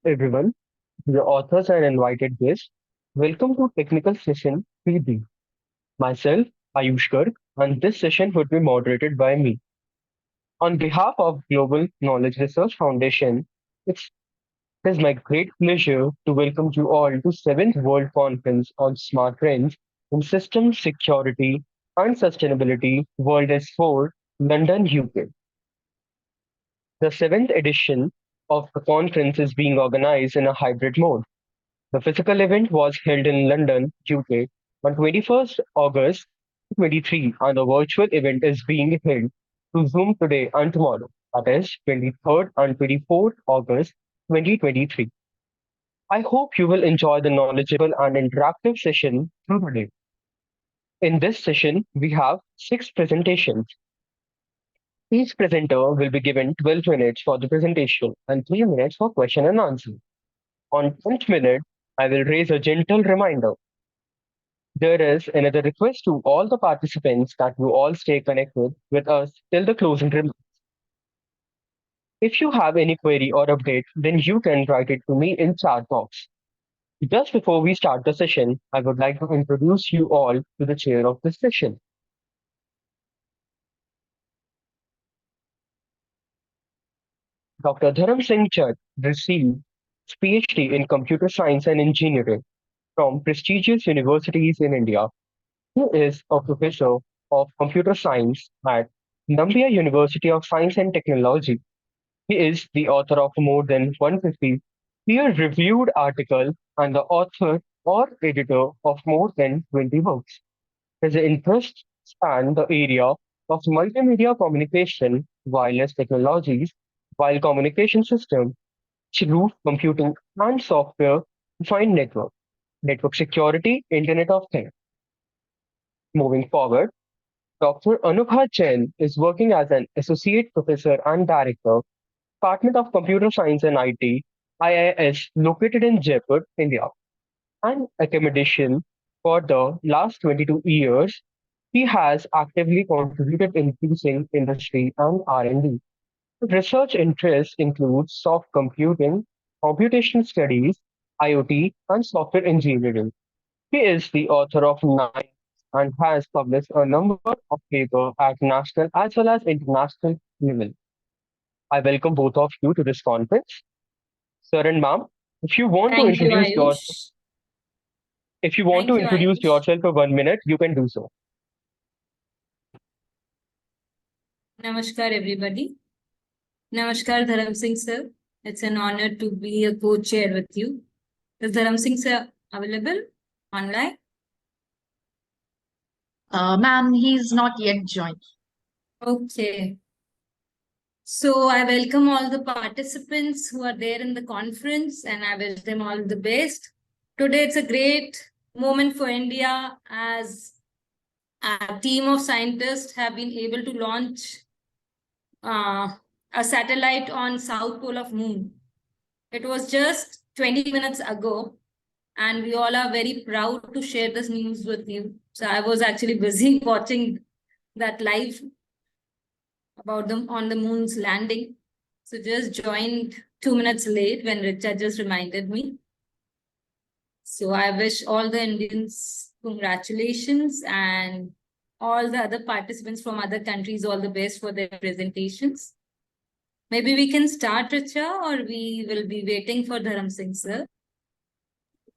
everyone, your authors and invited guests. Welcome to Technical Session 3B. Myself, Ayush Garg, and this session would be moderated by me. On behalf of Global Knowledge Research Foundation, it is my great pleasure to welcome you all to 7th World Conference on Smart Trends in System Security and Sustainability, WS4, London, UK. The 7th edition of the conference is being organized in a hybrid mode. The physical event was held in London, UK on 21st August 2023, and the virtual event is being held through Zoom today and tomorrow, that is 23rd and 24th August 2023. I hope you will enjoy the knowledgeable and interactive session through today. In this session, we have six presentations. Each presenter will be given 12 minutes for the presentation and 3 minutes for question and answer. On 10th minute, I will raise a gentle reminder. There is another request to all the participants that you all stay connected with us till the closing remarks. If you have any query or update, then you can write it to me in chat box. Just before we start the session, I would like to introduce you all to the chair of this session. Dr. Dharam Singh Chad received his PhD in Computer Science and Engineering from prestigious universities in India. He is a professor of computer science at Columbia University of Science and Technology. He is the author of more than 150 peer-reviewed articles and the author or editor of more than 20 books. His interests span the area of multimedia communication, wireless technologies, while communication systems, through computing and software-defined network security, Internet of Things. Moving forward, Dr. Anubha Jain is working as an associate professor and director Department of Computer Science and IT, IIS, located in Jaipur, India. An academician for the last 22 years, he has actively contributed in increasing industry and R&D. Research interests include soft computing, computational studies, IoT, and software engineering. He is the author of nine and has published a number of papers at national as well as international level. I welcome both of you to this conference. Sir and ma'am, if you want to Thank you, introduce your Ayush. if you want to Thank you, introduce Ayush. yourself for 1 minute, you can do so. Namaskar, everybody. Namaskar, Dharam Singh sir. It's an honor to be a co-chair with you. Is Dharam Singh sir available online? Ma'am, he's not yet joined. Okay. So I welcome all the participants who are there in the conference and I wish them all the best. Today it's a great moment for India as a team of scientists have been able to launch uh, a satellite on south pole of moon. It was just 20 minutes ago, and we all are very proud to share this news with you. So I was actually busy watching that live about them on the moon's landing. So just joined 2 minutes late when Richa just reminded me. So I wish all the Indians congratulations and all the other participants from other countries all the best for their presentations. Maybe we can start, Richa, or we will be waiting for Dharam Singh, sir.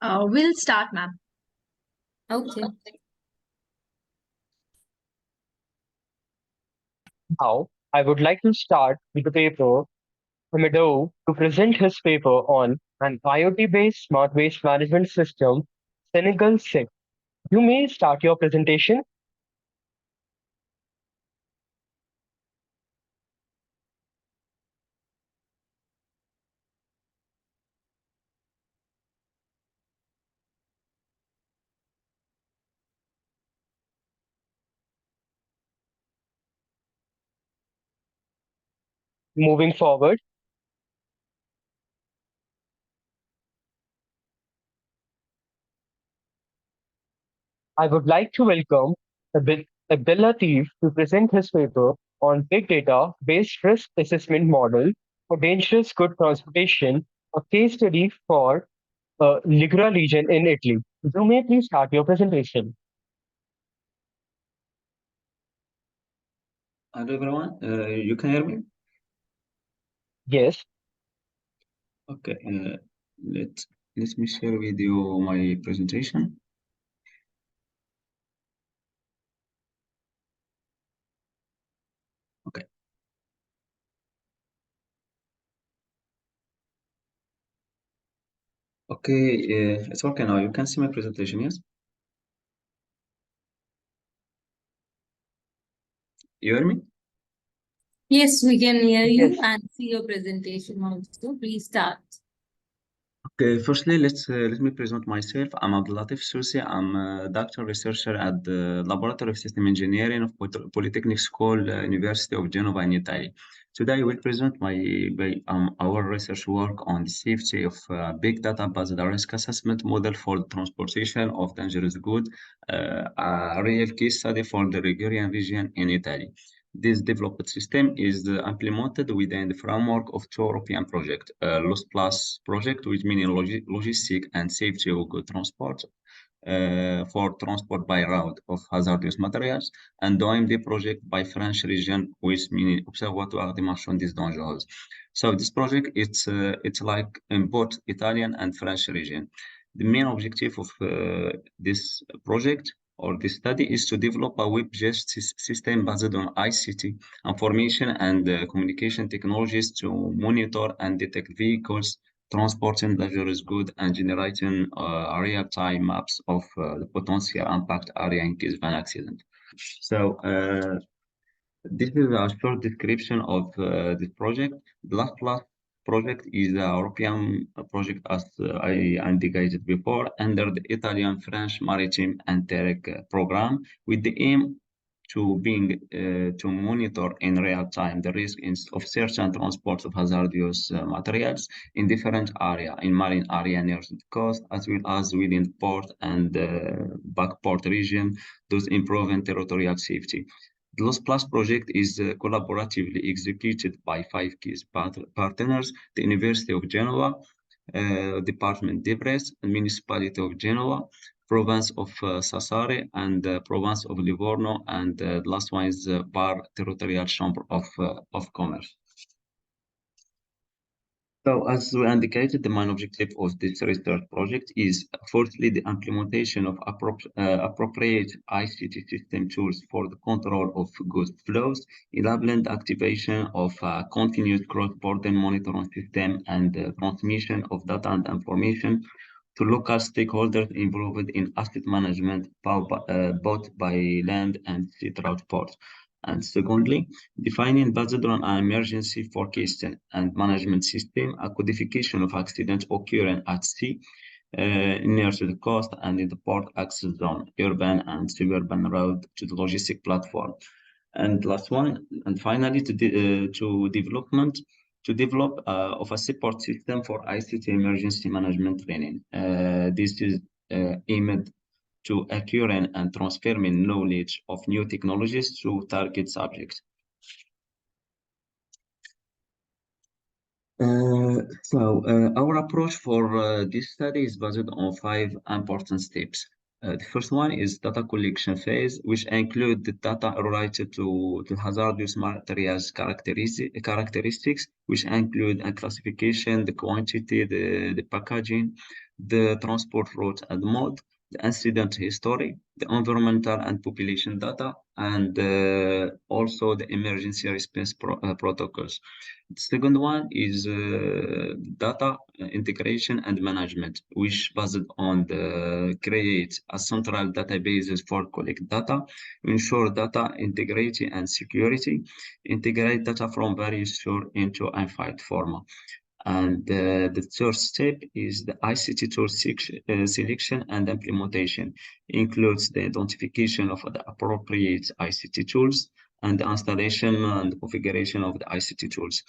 We'll start, ma'am. Okay. Now, I would like to start with the paper Amado to present his paper on an IoT-based smart waste management system, Senegal 6. You may start your presentation. Moving forward, I would like to welcome Abdel to present his paper on big data based risk assessment model for dangerous good transportation a case study for Ligura region in Italy. You may please start your presentation. Hello everyone, you can hear me? Yes, Okay, let let me share with you my presentation. Okay, okay, it's working now. You can see my presentation, yes? You hear me? Yes, we can hear you yes, and see your presentation also. Please start. Okay, firstly, let me present myself. I'm Abdulatif Susi. I'm a doctoral researcher at the Laboratory of System Engineering of Polytechnic School, University of Genova in Italy. Today, I will present our research work on the safety of big data-based risk assessment model for the transportation of dangerous goods, a real case study for the Ligurian region in Italy. This developed system is implemented within the framework of two European projects, Lost Plus project, which means logistic and safety of good transport for transport by road of hazardous materials, and the OMD project by French region, which means Observatoire des marchandises dangereuses. So this project, it's like in both Italian and French region. The main objective of this project or this study is to develop a web-based system based on ICT, information and communication technologies to monitor and detect vehicles transporting dangerous goods and generating real-time maps of the potential impact area in case of an accident. So this is a short description of this project. The last plus project is a European project, as I indicated before, under the Italian-French Maritime Interreg program, with the aim to monitor in real time the risk of search and transport of hazardous materials in different area, in marine area near the coast, as well as within port and backport region, thus improving territorial safety. The Lost Plus project is collaboratively executed by five key partners: the University of Genoa, Department d'Ivres, Municipality of Genoa, Province of Sassari, and Province of Livorno, and the last one is Bar Territorial Chamber of Commerce. So, as we indicated, the main objective of this research project is firstly the implementation of appropriate ICT system tools for the control of goods flows, enabling the activation of a continuous cross-border monitoring system and transmission of data and information to local stakeholders involved in asset management, both by land and sea transport. And secondly, defining based on an emergency forecasting and management system, a codification of accidents occurring at sea, near to the coast and in the port access zone, urban and suburban road to the logistic platform. And last one, and finally, to develop of a support system for ICT emergency management training. This is aimed to acquiring and transferring knowledge of new technologies to target subjects. Our approach for this study is based on five important steps. The first one is data collection phase, which include the data related to hazardous materials characteristics, which include a classification, the quantity, the packaging, the transport route and mode, the incident history, the environmental and population data, and also the emergency response protocols. The second one is data integration and management, which based on the create a central databases for collect data, ensure data integrity and security, integrate data from various sources into a unified format. And the third step is the ICT tool selection and implementation, includes the identification of the appropriate ICT tools and the installation and configuration of the ICT tools.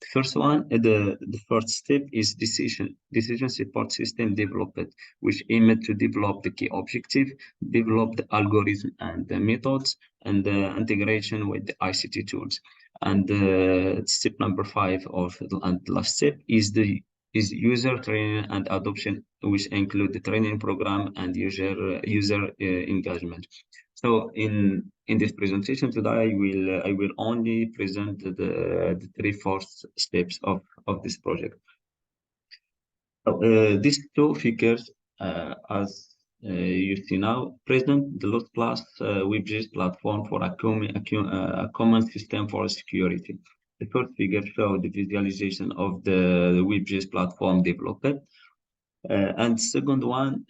The first one, the first step is decision support system development, which aimed to develop the key objective, develop the algorithm and the methods, and the integration with the ICT tools. And step number five and the last step is the is user training and adoption, which include the training program and user engagement. So in this presentation today, I will only present the three fourth steps of this project. So, these two figures, as you see now, present the Lost Plus WebGIS platform for a common system for security. The first figure shows the visualization of the WebGIS platform developed, and second one,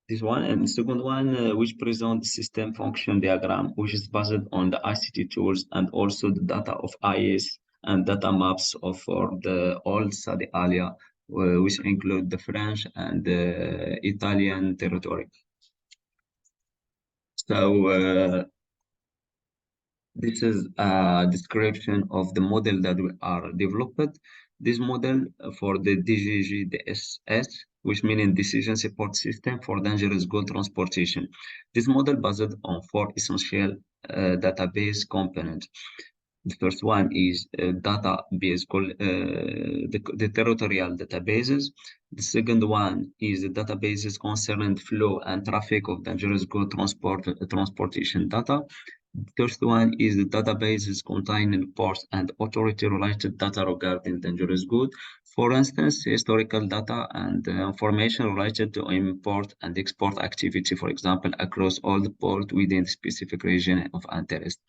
this one, and the second one, which presents system function diagram, which is based on the ICT tools and also the data of IS and data maps of for the old Saudi area, which include the French and the Italian territory. So this is a description of the model that we are developed. This model for the DGGDSS, which means Decision Support System for Dangerous Goods Transportation. This model based on four essential database components. The first one is database called the territorial databases. The second one is the databases concerning flow and traffic of dangerous good transportation data. The third one is the databases containing ports and authority-related data regarding dangerous good. For instance, historical data and information related to import and export activity, for example, across all the ports within specific region of interest.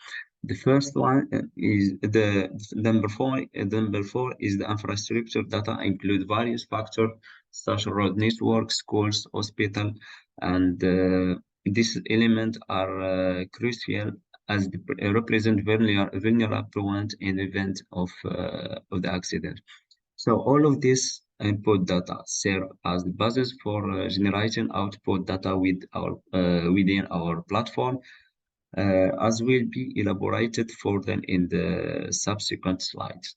The first one is the number four. Number four is the infrastructure data include various factors such as road network, schools, hospital, and these elements are crucial as they represent vulnerable point in event of the accident. So all of this input data serve as the basis for generating output data within our platform, as will be elaborated further in the subsequent slides.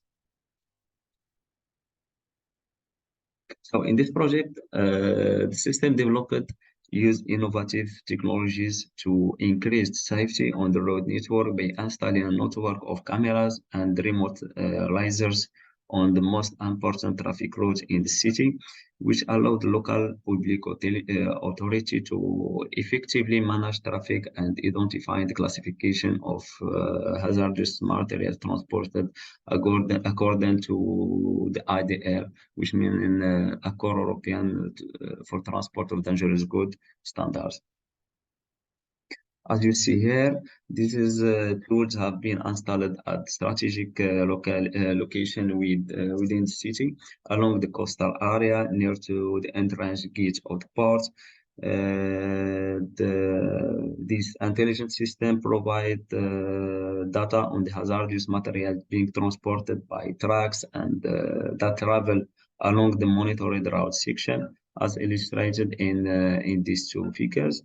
So in this project, the system developed use innovative technologies to increase safety on the road network by installing a network of cameras and remote lasers on the most important traffic routes in the city, which allow the local public authority to effectively manage traffic and identify the classification of hazardous materials transported according to the IDR, which means in a core European for transport of dangerous goods standards. As you see here, these tools have been installed at strategic location within the city, along the coastal area near to the entrance gate of the port. This intelligent system provide data on the hazardous materials being transported by trucks and that travel along the monitored route section, as illustrated in these two figures.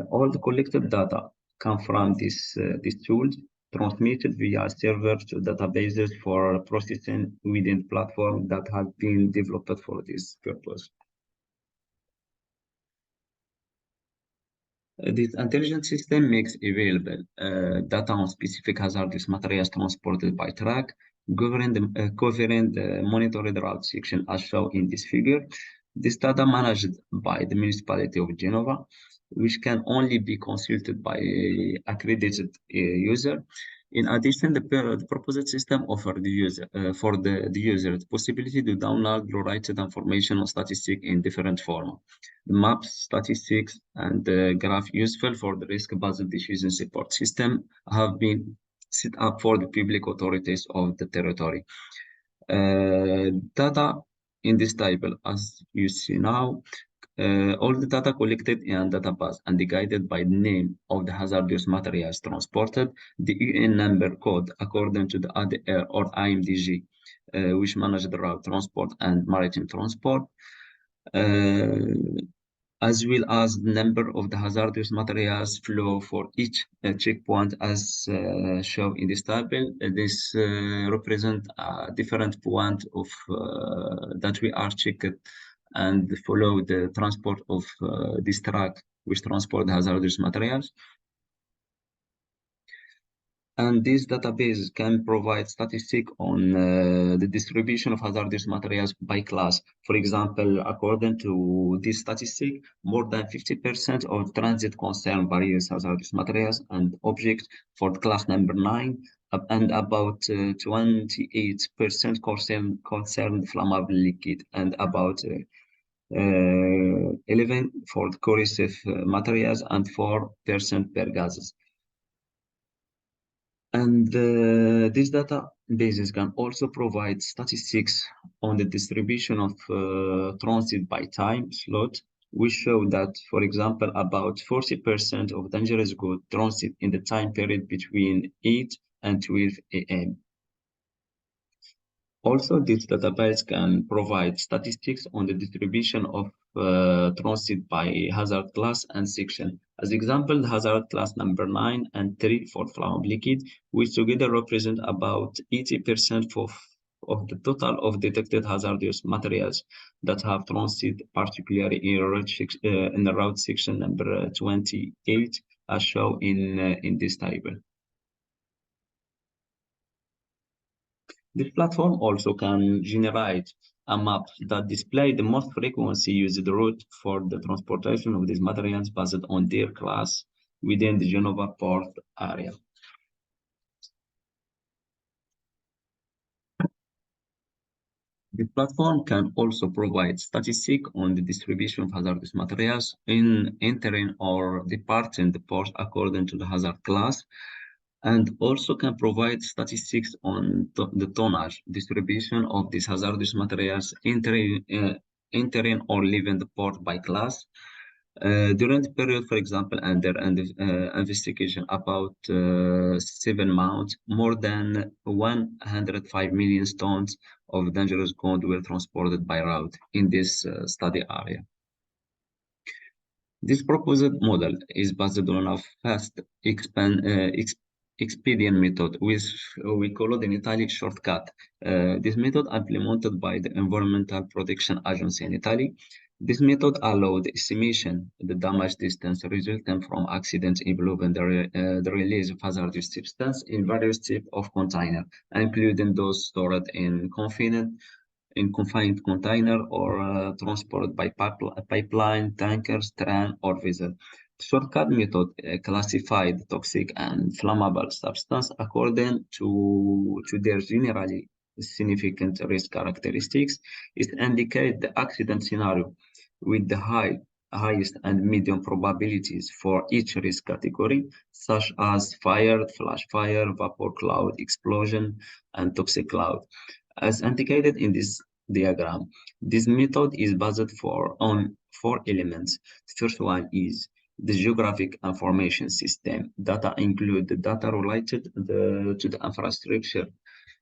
All the collected data come from these tools, transmitted via server to databases for processing within platform that has been developed for this purpose. This intelligent system makes available data on specific hazardous materials transported by truck, covering the monitored route section as shown in this figure. This data managed by the municipality of Genova, which can only be consulted by accredited user. In addition, the proposed system offers the user the possibility to download related information on statistics in different formats. The maps, statistics, and the graph useful for the risk-based decision support system have been set up for the public authorities of the territory. Data in this table, as you see now, all the data collected in a database and guided by the name of the hazardous materials transported, the UN number code according to the ADR or IMDG, which manage the route transport and maritime transport, as well as the number of the hazardous materials flow for each checkpoint as shown in this table. This represent a different point of that we are checked and follow the transport of this truck which transport hazardous materials. And this database can provide statistics on the distribution of hazardous materials by class. For example, according to this statistic, more than 50% of transit concern various hazardous materials and objects for class number 9, and about 28% concern flammable liquid, and about 11 for corrosive materials and 4% per gases. And these databases can also provide statistics on the distribution of transit by time slot, which show that, for example, about 40% of dangerous goods transit in the time period between 8 and 12 a.m. Also, this database can provide statistics on the distribution of transit by hazard class and section. As example, hazard class number 9 and 3 for flammable liquid, which together represent about 80% of the total of detected hazardous materials that have transit, particularly in the route section number 28, as shown in this table. This platform also can generate a map that displays the most frequency used route for the transportation of these materials based on their class within the Genova port area. The platform can also provide statistics on the distribution of hazardous materials in entering or departing the port according to the hazard class, and also can provide statistics on the tonnage distribution of these hazardous materials entering or leaving the port by class. During the period, for example, under investigation about 7 months, more than 105 million tons of dangerous goods were transported by route in this study area. This proposed model is based on a fast expedient method, which we call it in Italy shortcut. This method implemented by the Environmental Protection Agency in Italy. This method allowed estimation the damage distance resulting from accidents involving the release of hazardous substance in various types of container, including those stored in confined container or transported by pipeline, tankers, train, or vessel. The shortcut method classified toxic and flammable substance according to their generally significant risk characteristics. It indicates the accident scenario with the highest and medium probabilities for each risk category, such as fire, flash fire, vapor cloud, explosion, and toxic cloud. As indicated in this diagram, this method is based on 4 elements. The first one is the geographic information system. Data include the data related to the infrastructure,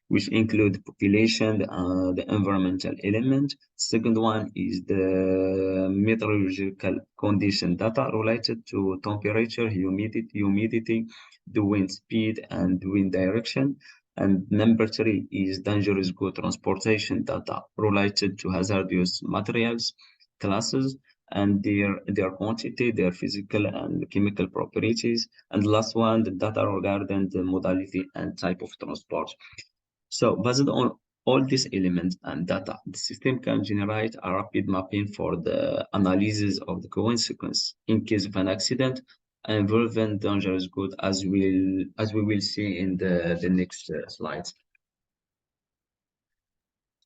which include population, the environmental element. Second one is the meteorological condition data related to temperature, humidity, the wind speed, and wind direction. And number 3 is dangerous good transportation data related to hazardous materials classes and their quantity, their physical and chemical properties. And last one, the data regarding the modality and type of transport. So based on all these elements and data, the system can generate a rapid mapping for the analysis of the consequence in case of an accident involving dangerous goods, as we will see in the next slides.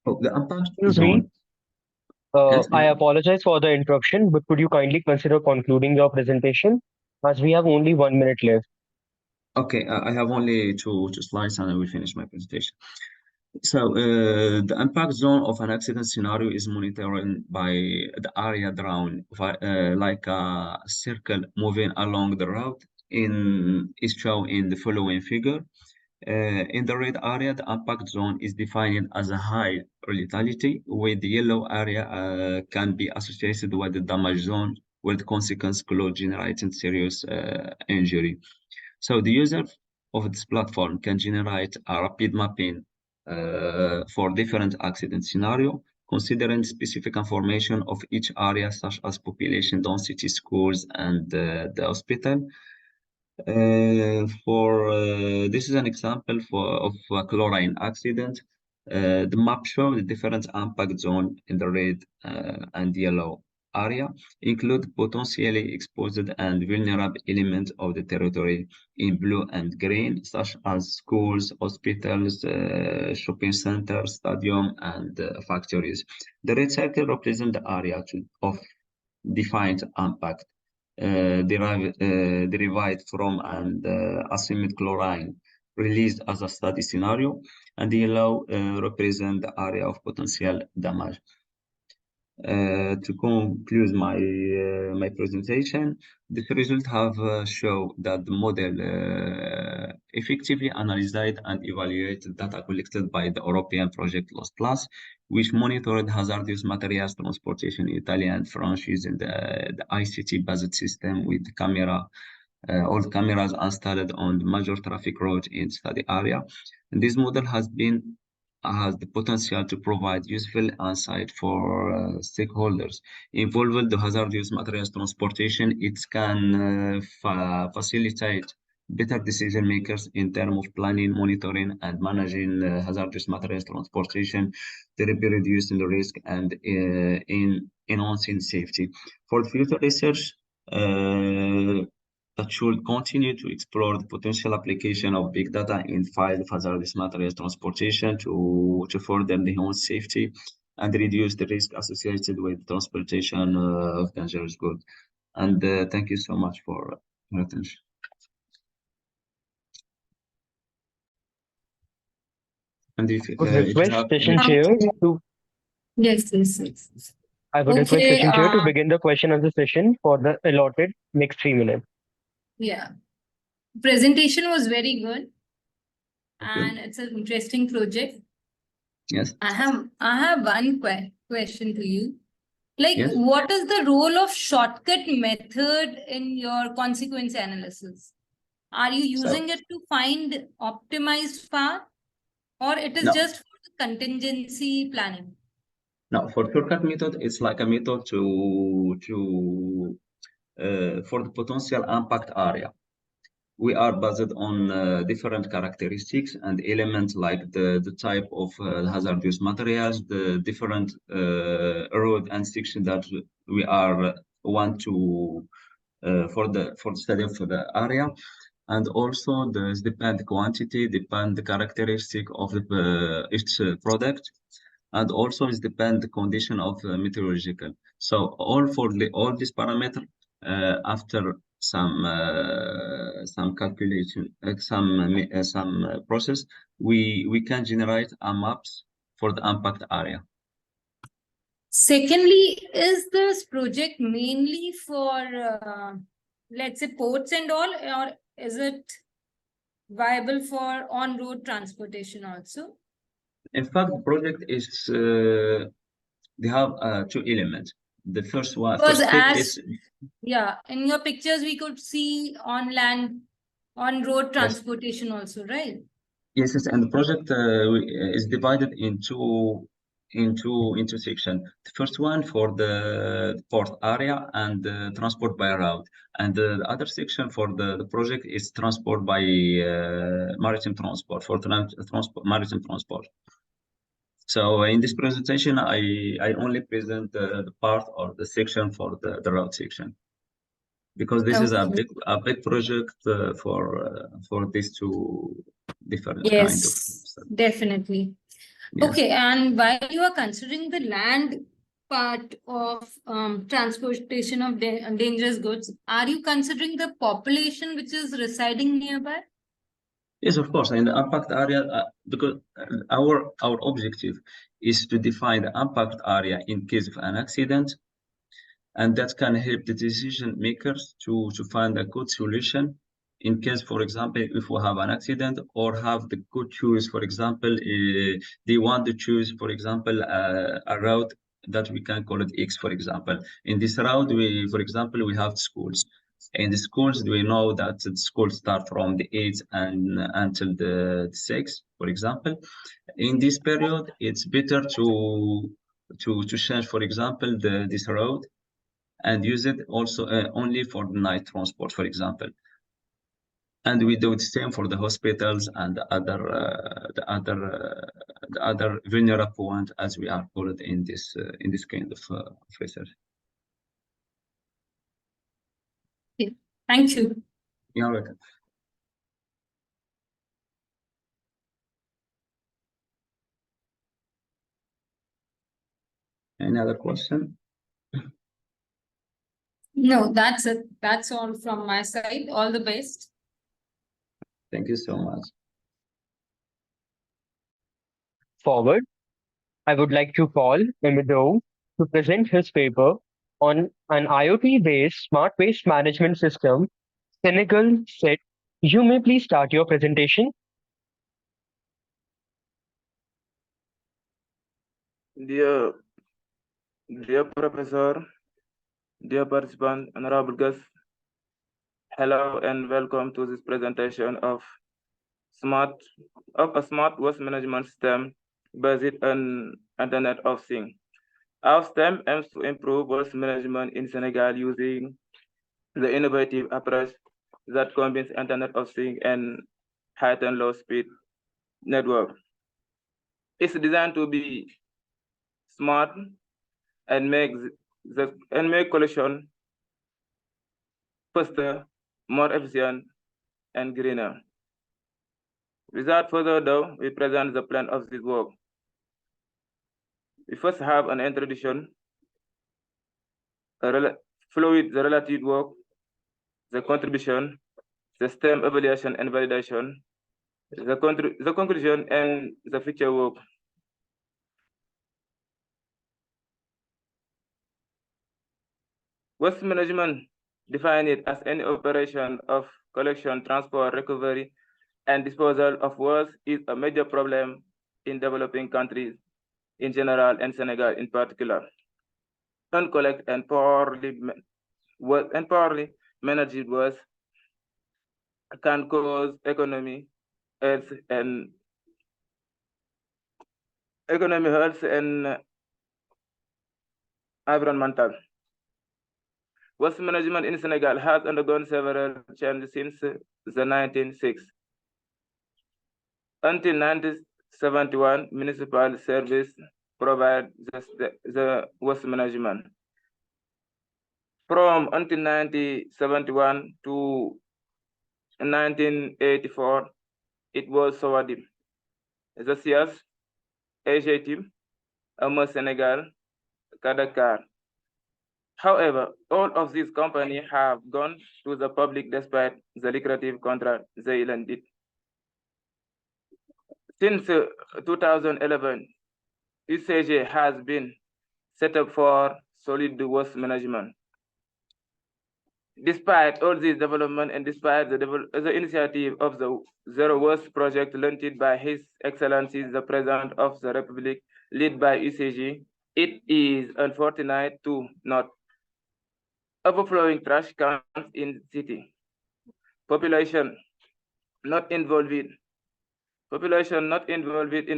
So the impact Excuse me, zone. Yes, I apologize for the interruption, but could you kindly consider concluding your presentation as we have only 1 minute left? okay, I have only two slides and I will finish my presentation. So the impact zone of an accident scenario is monitored by the area drawn like a circle moving along the route is shown in the following figure. In the red area, the impact zone is defined as a high lethality, where the yellow area can be associated with the damage zone, where the consequence could generate serious injury. So the user of this platform can generate a rapid mapping for different accident scenario, considering specific information of each area, such as population density, schools, and the hospital. This is an example of a chlorine accident. The map shows the different impact zone in the red and yellow area, include potentially exposed and vulnerable elements of the territory in blue and green, such as schools, hospitals, shopping centers, stadium, and factories. The red circle represents the area of defined impact derived from and assumed chlorine released as a study scenario, and the yellow represent the area of potential damage. To conclude my presentation, this result have show that the model effectively analyzed and evaluated data collected by the European project Lost Plus, which monitored hazardous materials transportation in Italy and France using the ICT-based system with all cameras installed on the major traffic roads in study area. And this model has the potential to provide useful insight for stakeholders involved in the hazardous materials transportation. It can facilitate better decision makers in terms of planning, monitoring, and managing hazardous materials transportation, thereby reducing the risk and in enhancing safety. For future research, that should continue to explore the potential application of big data in field of hazardous materials transportation to further enhance safety and reduce the risk associated with transportation of dangerous goods. And thank you so much for your attention. And if Would you request have session any, chair to Yes. I would request Okay, session chair to begin the question answer session for the allotted next 3 minutes. yeah. Presentation was very good okay. and it's an interesting project. Yes, I have one question to you. Like, yes. what is the role of shortcut method in your consequence analysis? Are you So using it to find optimized path, or it is no, just for the contingency planning? no. For shortcut method, it's like a method to for the potential impact area. We are based on different characteristics and elements like the type of hazardous materials, the different road and section that we are want to for the study of the area, and also the depend quantity, depend the characteristic of the each product, and also is depend the condition of meteorological. So all these parameters after some calculation, some process, we can generate a maps for the impact area. Secondly, is this project mainly for, let's say, ports and all, or is it viable for on-road transportation also? In fact, the project is they have two elements. The first Because step as, is yeah, in your pictures, we could see on land, on-road yes, transportation also, right? yes, and the project is divided into section. The first one for the port area and transport by road, and the other section for the project is transport by maritime transport for maritime transport. So in this presentation, I only present the part or the section for the road section, because this is Okay. a big project for these two different kind of Yes, studies. definitely. Yes. Okay, and while you are considering the land part of transportation of dangerous goods, are you considering the population which is residing nearby? Yes, of course. In the impact area, because our objective is to define the impact area in case of an accident, and that can help the decision makers to find a good solution in case, for example, if we have an accident or have the good choice. For example, they want to choose, for example, a route that we can call it X, for example. In this route, for example, we have schools. In the schools, we know that the schools start from the 8th and until the 6th, for example. In this period, it's better to change, for example, this road and use it also only for the night transport, for example. And we do the same for the hospitals and the other vulnerable ones, as we are called in this kind of research. Okay. Thank you. You're welcome. Any other question? No, that's it. That's all from my side. All the best. Thank you so much. Forward, I would like to call Emido to present his paper on an IoT-based smart waste management system. Senegal said, you may please start your presentation. Dear, dear Professor, dear participant, honorable guests, hello and welcome to this presentation of a smart waste management system based on Internet of Things. Our STEM aims to improve waste management in Senegal using the innovative approach that combines Internet of Things and high and low speed network. It's designed to be smart and make collection faster, more efficient, and greener. Without further ado, we present the plan of this work. We first have an introduction, fluid, the relative work, the contribution, the STEM evaluation and validation, the conclusion, and the future work. Waste management define it as any operation of collection, transport, recovery, and disposal of waste is a major problem in developing countries in general and Senegal in particular. Uncollected and poorly managed waste can cause health, and environmental. Waste management in Senegal has undergone several changes since the 1960s. Until 1971, municipal service provide the waste management. From until 1971 to 1984, it was Sawadim, the SIAS, Team, Amos Senegal, Kadakar. However, all of these companies have gone to the public despite the lucrative contract they landed. Since 2011, UCG has been set up for solid waste management. Despite all this development and despite the initiative of the Zero Waste project launched by His Excellency the President of the Republic, led by UCG, it is unfortunate to note overflowing trash cans in city. Population not involved in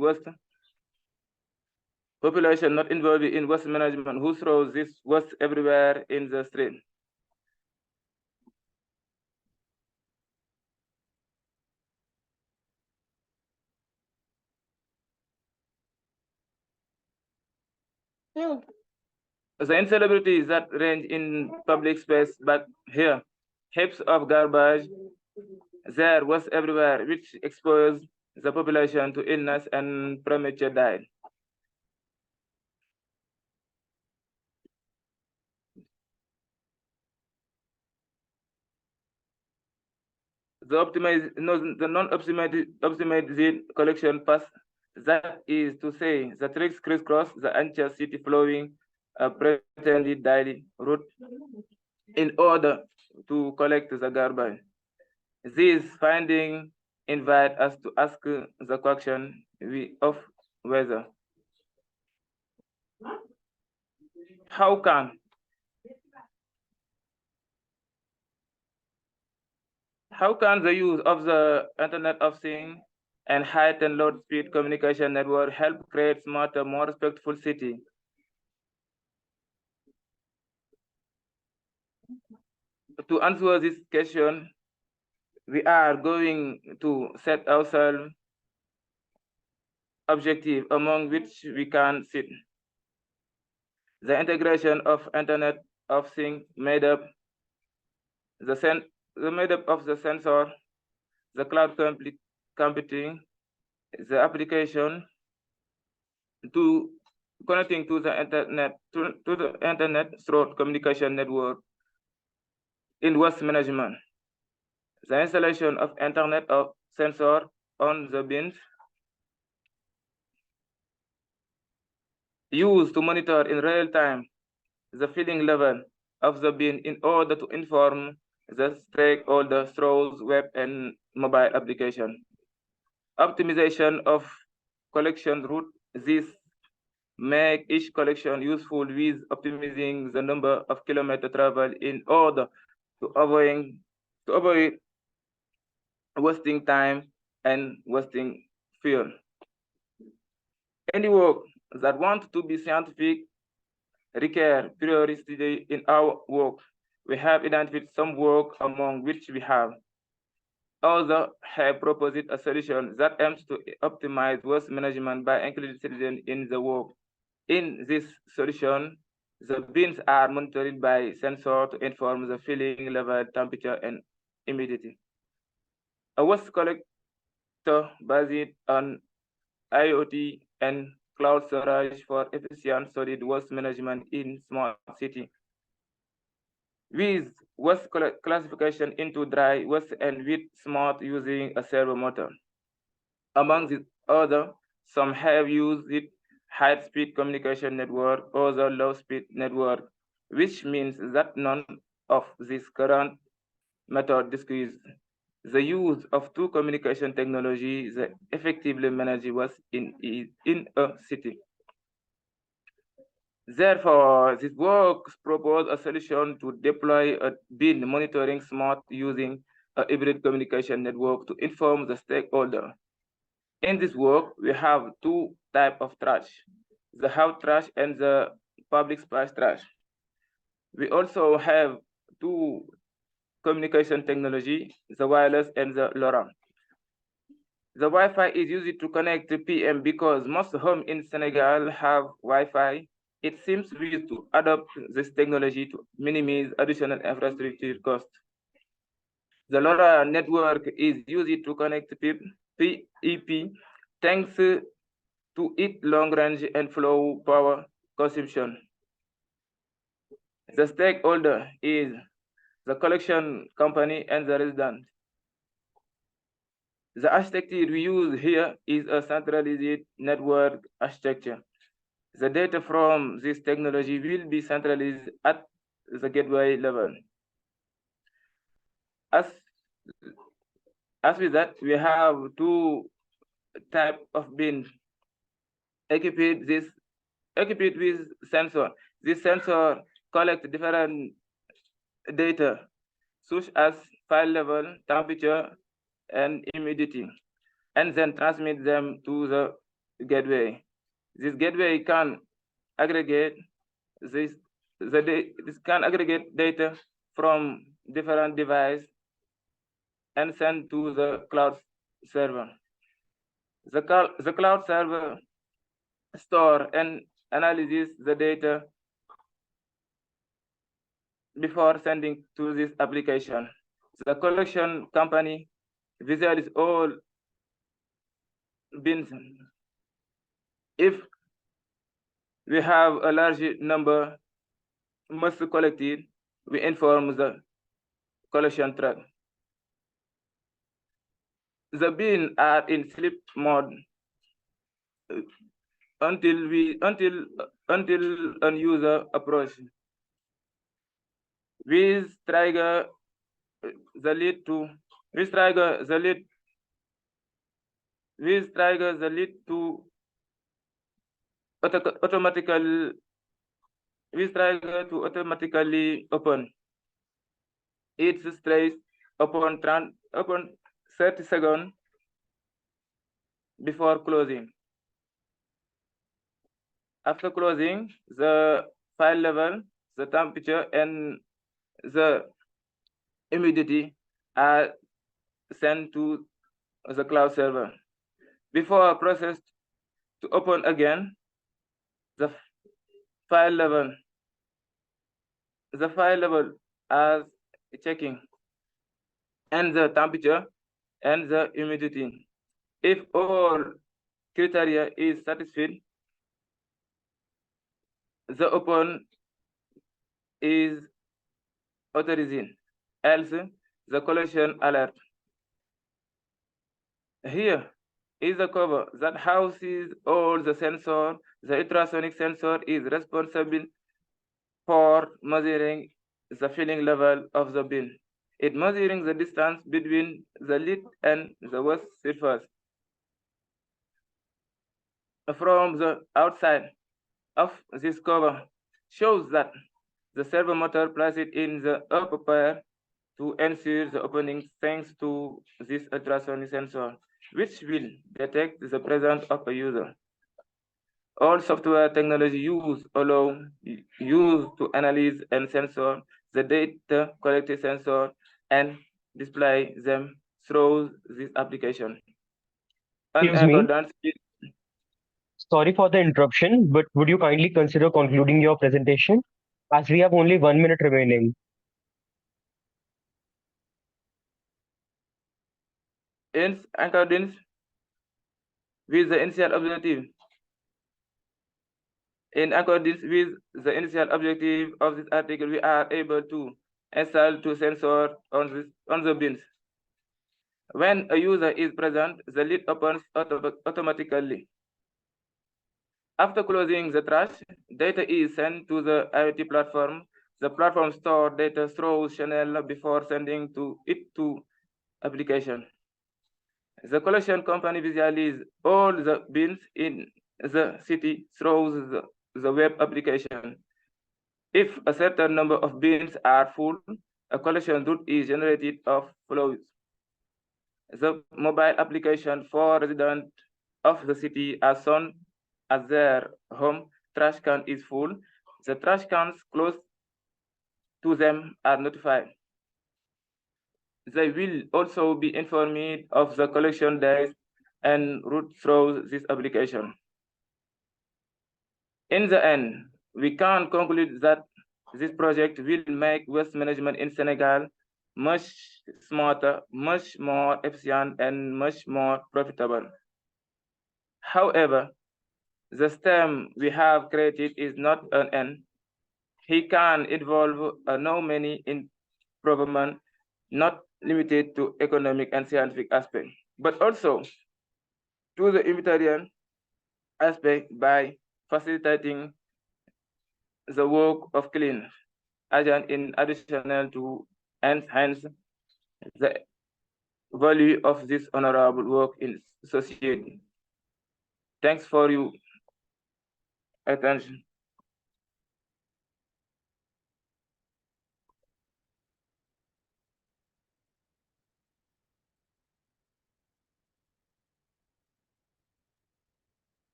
waste. Population not involved in waste management who throws this waste everywhere in the street. The instabilities that range in public space, but here, heaps of garbage, there was everywhere, which exposed the population to illness and premature death. The non-optimized collection path, that is to say, the tricks crisscross the entire city following a pretended daily route in order to collect the garbage. These findings invite us to ask the question of whether how can the use of the Internet of Things and high and low speed communication network help create smarter, more respectful city? To answer this question, we are going to set ourselves objective among which we can sit. The integration of Internet of Things made up of the sensor, the cloud computing, the application to connecting to the internet through communication network in waste management. The installation of Internet of sensor on the bins used to monitor in real time the filling level of the bin in order to inform the stakeholders through web and mobile application. Optimization of collection route. This make each collection useful with optimizing the number of kilometers traveled in order to avoid wasting time and wasting fuel. Any work that wants to be scientific require priority in our work. We have identified some work among which we have. Others have proposed a solution that aims to optimize waste management by including citizens in the work. In this solution, the bins are monitored by sensor to inform the filling level, temperature, and humidity. A waste collector based on IoT and cloud storage for efficient solid waste management in smart city. With waste classification into dry waste and wet smart using a servo motor. Among the other, some have used it high-speed communication network or the low-speed network, which means that none of this current method discusses the use of two communication technologies that effectively manage waste in a city. Therefore, this work proposes a solution to deploy a bin monitoring smart using a hybrid communication network to inform the stakeholder. In this work, we have two types of trash, the house trash and the public space trash. We also have two communication technology, the wireless and the LoRa. The Wi-Fi is used to connect to PM because most homes in Senegal have Wi-Fi. It seems we to adopt this technology to minimize additional infrastructure costs. The LoRa network is used to connect PEP thanks to its long range and flow power consumption. The stakeholder is the collection company and the resident. The architecture we use here is a centralized network architecture. The data from this technology will be centralized at the gateway level. As with that, we have two types of bins equipped with sensor. This sensor collect different data such as file level, temperature, and humidity, and then transmit them to the gateway. This gateway can aggregate this can aggregate data from different devices and send to the cloud server. The cloud server store and analyzes the data before sending to this application. The collection company visualizes all bins. If we have a large number must be collected, we inform the collection truck. The bins are in sleep mode until a user approaches. We trigger the lead to automatically open. It's straight upon 30 seconds before closing. After closing, the file level, the temperature, and the humidity are sent to the cloud server. Before a process to open again, the file level as checking, and the temperature and the humidity. If all criteria is satisfied, the open is authorized, else the collision alert. Here is the cover that houses all the sensor. The ultrasonic sensor is responsible for measuring the filling level of the bin. It measuring the distance between the lid and the waste surface. From the outside of this cover shows that the servo motor placed in the upper pair to ensure the opening thanks to this ultrasonic sensor, which will detect the presence of a user. All software technology allow use to analyze and sensor the data collected sensor and display them through this application. In Excuse me. accordance with Sorry for the interruption, but would you kindly consider concluding your presentation as we have only 1 minute remaining? in accordance with the initial objective. In accordance with the initial objective of this article, we are able to install two sensors on the bins. When a user is present, the lid opens automatically. After closing the trash, data is sent to the IoT platform. The platform stores data through channel before sending it to application. The collection company visualizes all the bins in the city through the web application. If a certain number of bins are full, a collection route is generated of flows. The mobile application for residents of the city are shown as their home trash can is full. The trash cans close to them are notified. They will also be informed of the collection days and route through this application. In the end, we can conclude that this project will make waste management in Senegal much smarter, much more efficient, and much more profitable. However, the STEM we have created is not an end. He can involve no many improvement, not limited to economic and scientific aspect, but also to the humanitarian aspect by facilitating the work of clean agent in addition to enhance the value of this honorable work in society. Thanks for your attention.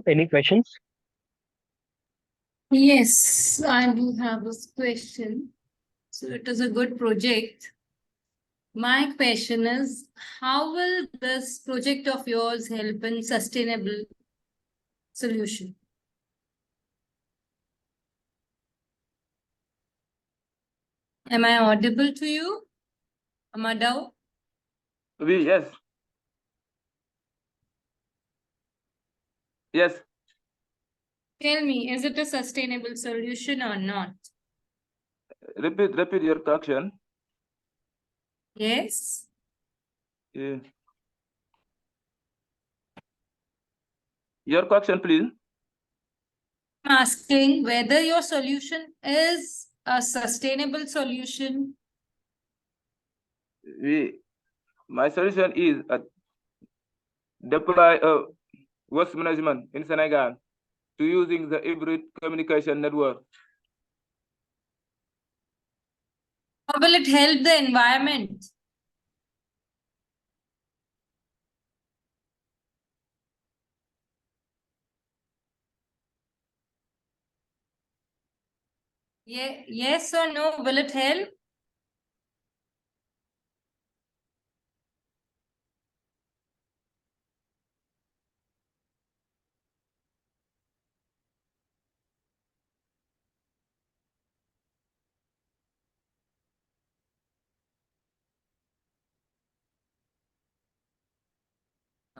Any questions? Yes, I do have this question. So it is a good project. My question is, how will this project of yours help in sustainable solution? Am I audible to you, Amadou? Oui, yes. Yes. Tell me, is it a sustainable solution or not? Repeat your question. Yes. Yeah. Your question, please. I'm asking whether your solution is a sustainable solution. My solution is deploy a waste management in Senegal to using the hybrid communication network. How will it help the environment? Yeah, yes or no? Will it help?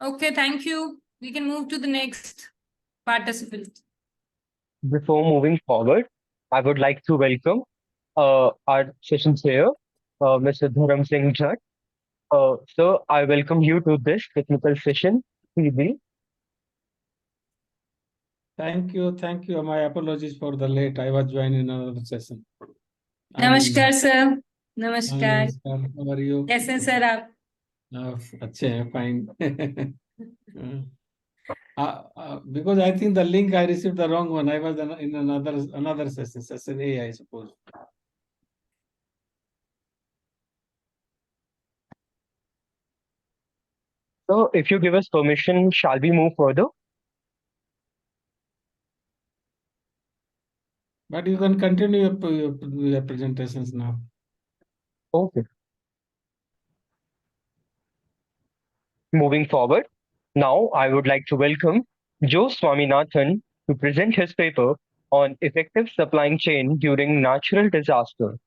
Okay, thank you. We can move to the next participant. Before moving forward, I would like to welcome our session chair, Mr. Dharam Singh Jhat. Sir, I welcome you to this technical session. PB. Thank you. Thank you. My apologies for the late. I was joining another session. नमस्कार sir. हाँ, नमस्कार. नमस्कार. How are you? कैसे हैं sir आप? अच्छे हैं. Fine. Because I think the link I received the wrong one. I was in another session A, I suppose. So, if you give us permission, shall we move further? But you can continue your presentations now. Okay. Moving forward, now I would like to welcome Joe Swaminathan to present his paper on effective supply chain during natural disaster.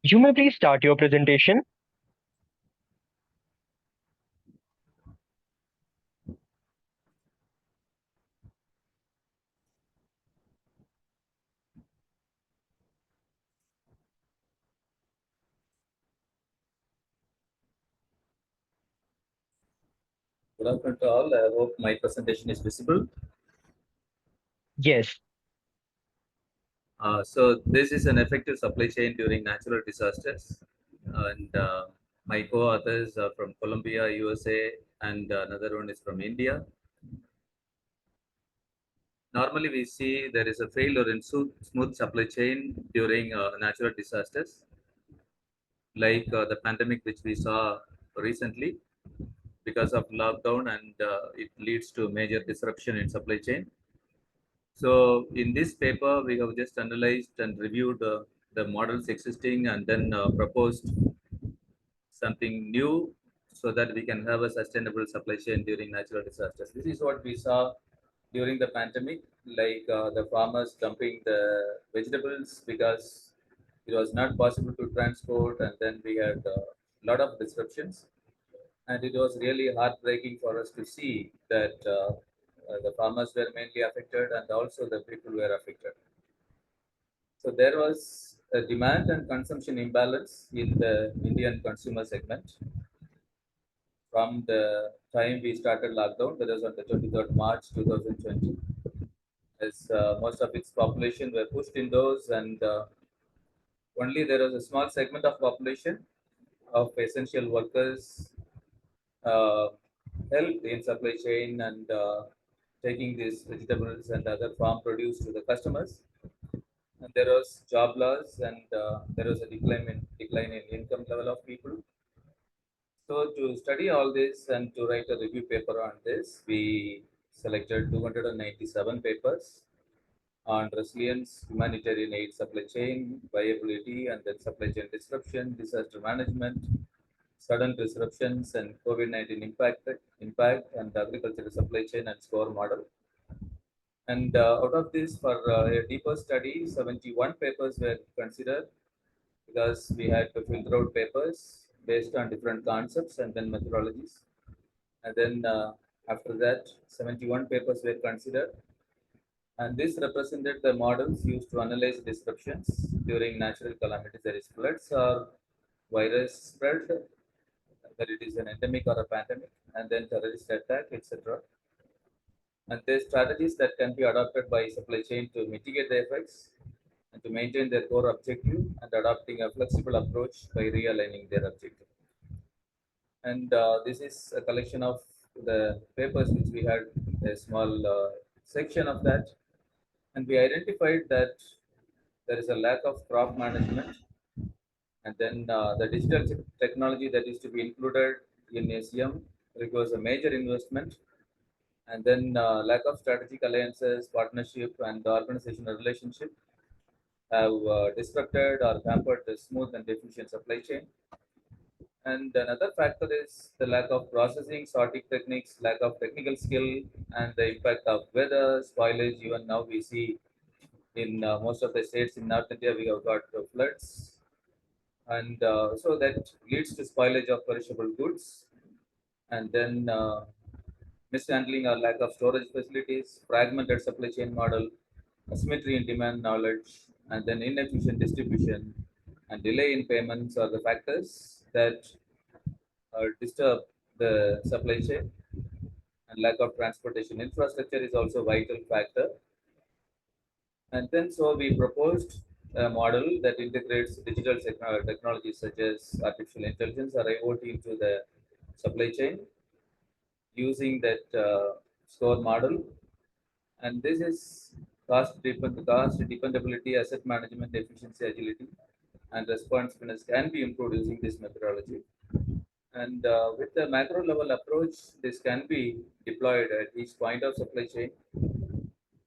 You may please start your presentation. Good afternoon to all. I hope my presentation is visible. Yes. So this is an effective supply chain during natural disasters. And my co-authors are from Colombia, USA, and another one is from India. Normally, we see there is a failure in smooth supply chain during natural disasters, like the pandemic which we saw recently because of lockdown, and it leads to major disruption in supply chain. So in this paper, we have just analyzed and reviewed the models existing and then proposed something new so that we can have a sustainable supply chain during natural disasters. This is what we saw during the pandemic, like the farmers dumping the vegetables because it was not possible to transport, and then we had a lot of disruptions. And it was really heartbreaking for us to see that the farmers were mainly affected and also the people were affected. So there was a demand and consumption imbalance in the Indian consumer segment from the time we started lockdown, that was on the 23rd March 2020, as most of its population were pushed indoors, and only there was a small segment of population of essential workers uh, helped in supply chain and taking these vegetables and other farm produce to the customers. And there was job loss, and there was a decline in income level of people. So to study all this and to write a review paper on this, we selected 297 papers on resilience, humanitarian aid supply chain, viability, and then supply chain disruption, disaster management, sudden disruptions, and COVID-19 impact, and agricultural supply chain and score model. And out of this, for a deeper study, 71 papers were considered because we had to filter out papers based on different concepts and then methodologies. And then after that, 71 papers were considered. And this represented the models used to analyze disruptions during natural calamities, that is floods or virus spread, whether it is an endemic or a pandemic, and then terrorist attack, etc. And there are strategies that can be adopted by supply chain to mitigate the effects and to maintain their core objective, and adopting a flexible approach by realigning their objective. And this is a collection of the papers which we had a small section of that. And we identified that there is a lack of crop management, and then the digital technology that is to be included in ACM requires a major investment, and then lack of strategic alliances, partnership, and the organizational relationship have disrupted or hampered the smooth and efficient supply chain. And another factor is the lack of processing, sorting techniques, lack of technical skill, and the impact of weather, spoilage. Even now, we see in most of the states in North India, we have got floods, and so that leads to spoilage of perishable goods. And then mishandling or lack of storage facilities, fragmented supply chain model, asymmetry in demand knowledge, and then inefficient distribution and delay in payments are the factors that disturb the supply chain. And lack of transportation infrastructure is also a vital factor. And then so we proposed a model that integrates digital technologies such as artificial intelligence or IoT into the supply chain using that score model. And this is cost dependability, asset management, efficiency, agility, and responsiveness can be improved using this methodology. And with the macro level approach, this can be deployed at each point of supply chain.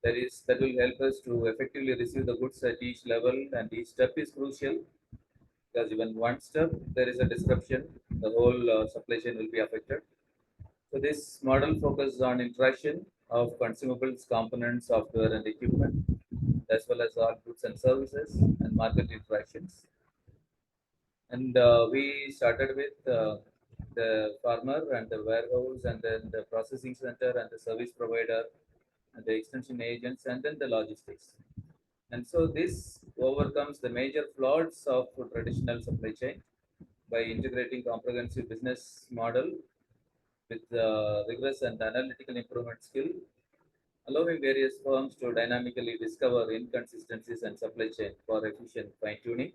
That will help us to effectively receive the goods at each level, and each step is crucial because even one step there is a disruption, the whole supply chain will be affected. So this model focuses on interaction of consumables, components, software, and equipment, as well as all goods and services and market interactions. And we started with the farmer and the warehouse, and then the processing center and the service provider, and the extension agents, and then the logistics. And so this overcomes the major flaws of traditional supply chain by integrating comprehensive business model with rigorous and analytical improvement skill, allowing various firms to dynamically discover inconsistencies and supply chain for efficient fine tuning.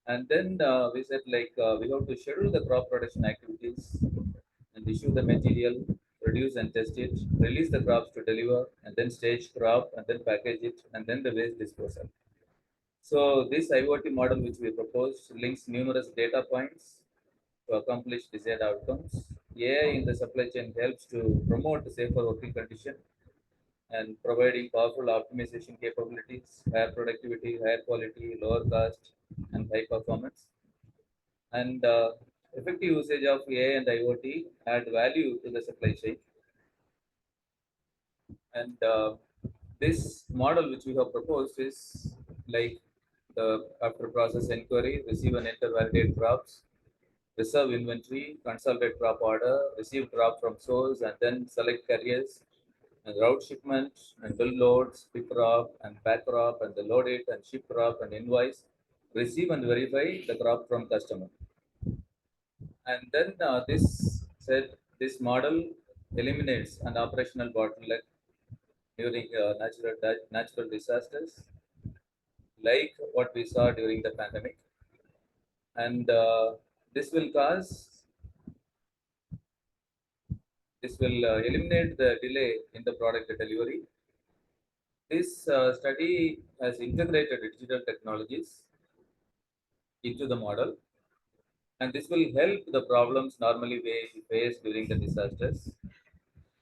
And then we said we have to schedule the crop production activities and issue the material, produce and test it, release the crops to deliver, and then stage crop, and then package it, and then the waste disposal. So this IoT model which we proposed links numerous data points to accomplish desired outcomes. AI in the supply chain helps to promote safer working condition and providing powerful optimization capabilities, higher productivity, higher quality, lower cost, and high performance. And effective usage of AI and IoT add value to the supply chain. And this model which we have proposed is like the after process inquiry, receive and enter validate crops, reserve inventory, consolidate crop order, receive crop from source, and then select carriers, and route shipment, and bill loads, pick crop, and pack crop, and the load it, and ship crop, and invoice, receive and verify the crop from customer. And then this model eliminates an operational bottleneck during natural disasters, like what we saw during the pandemic. And this will cause this will eliminate the delay in the product delivery. This study has integrated digital technologies into the model, and this will help the problems normally we face during the disasters.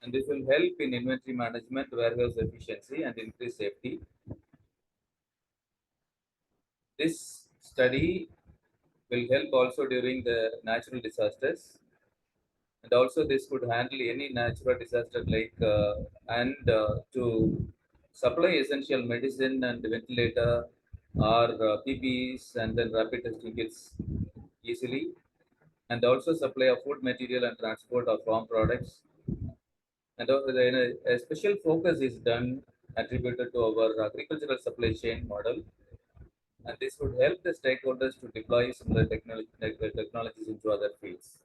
And this will help in inventory management, warehouse efficiency, and increase safety. This study will help also during the natural disasters, and also this could handle any natural disaster and to supply essential medicine and ventilator or PPEs and then rapid testing kits easily, and also supply of food material and transport of farm products. And a special focus is done attributed to our agricultural supply chain model, and this would help the stakeholders to deploy similar technologies into other fields.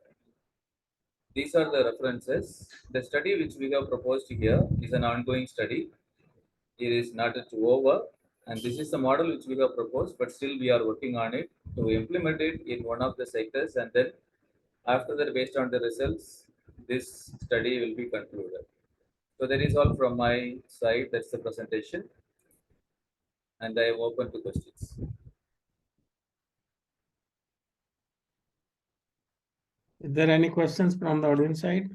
These are the references. The study which we have proposed here is an ongoing study. It is not yet over, and this is the model which we have proposed, but still we are working on it to implement it in one of the sectors, and then after that, based on the results, this study will be concluded. So that is all from my side. That's the presentation, and I am open to questions. Is there any questions from the audience side?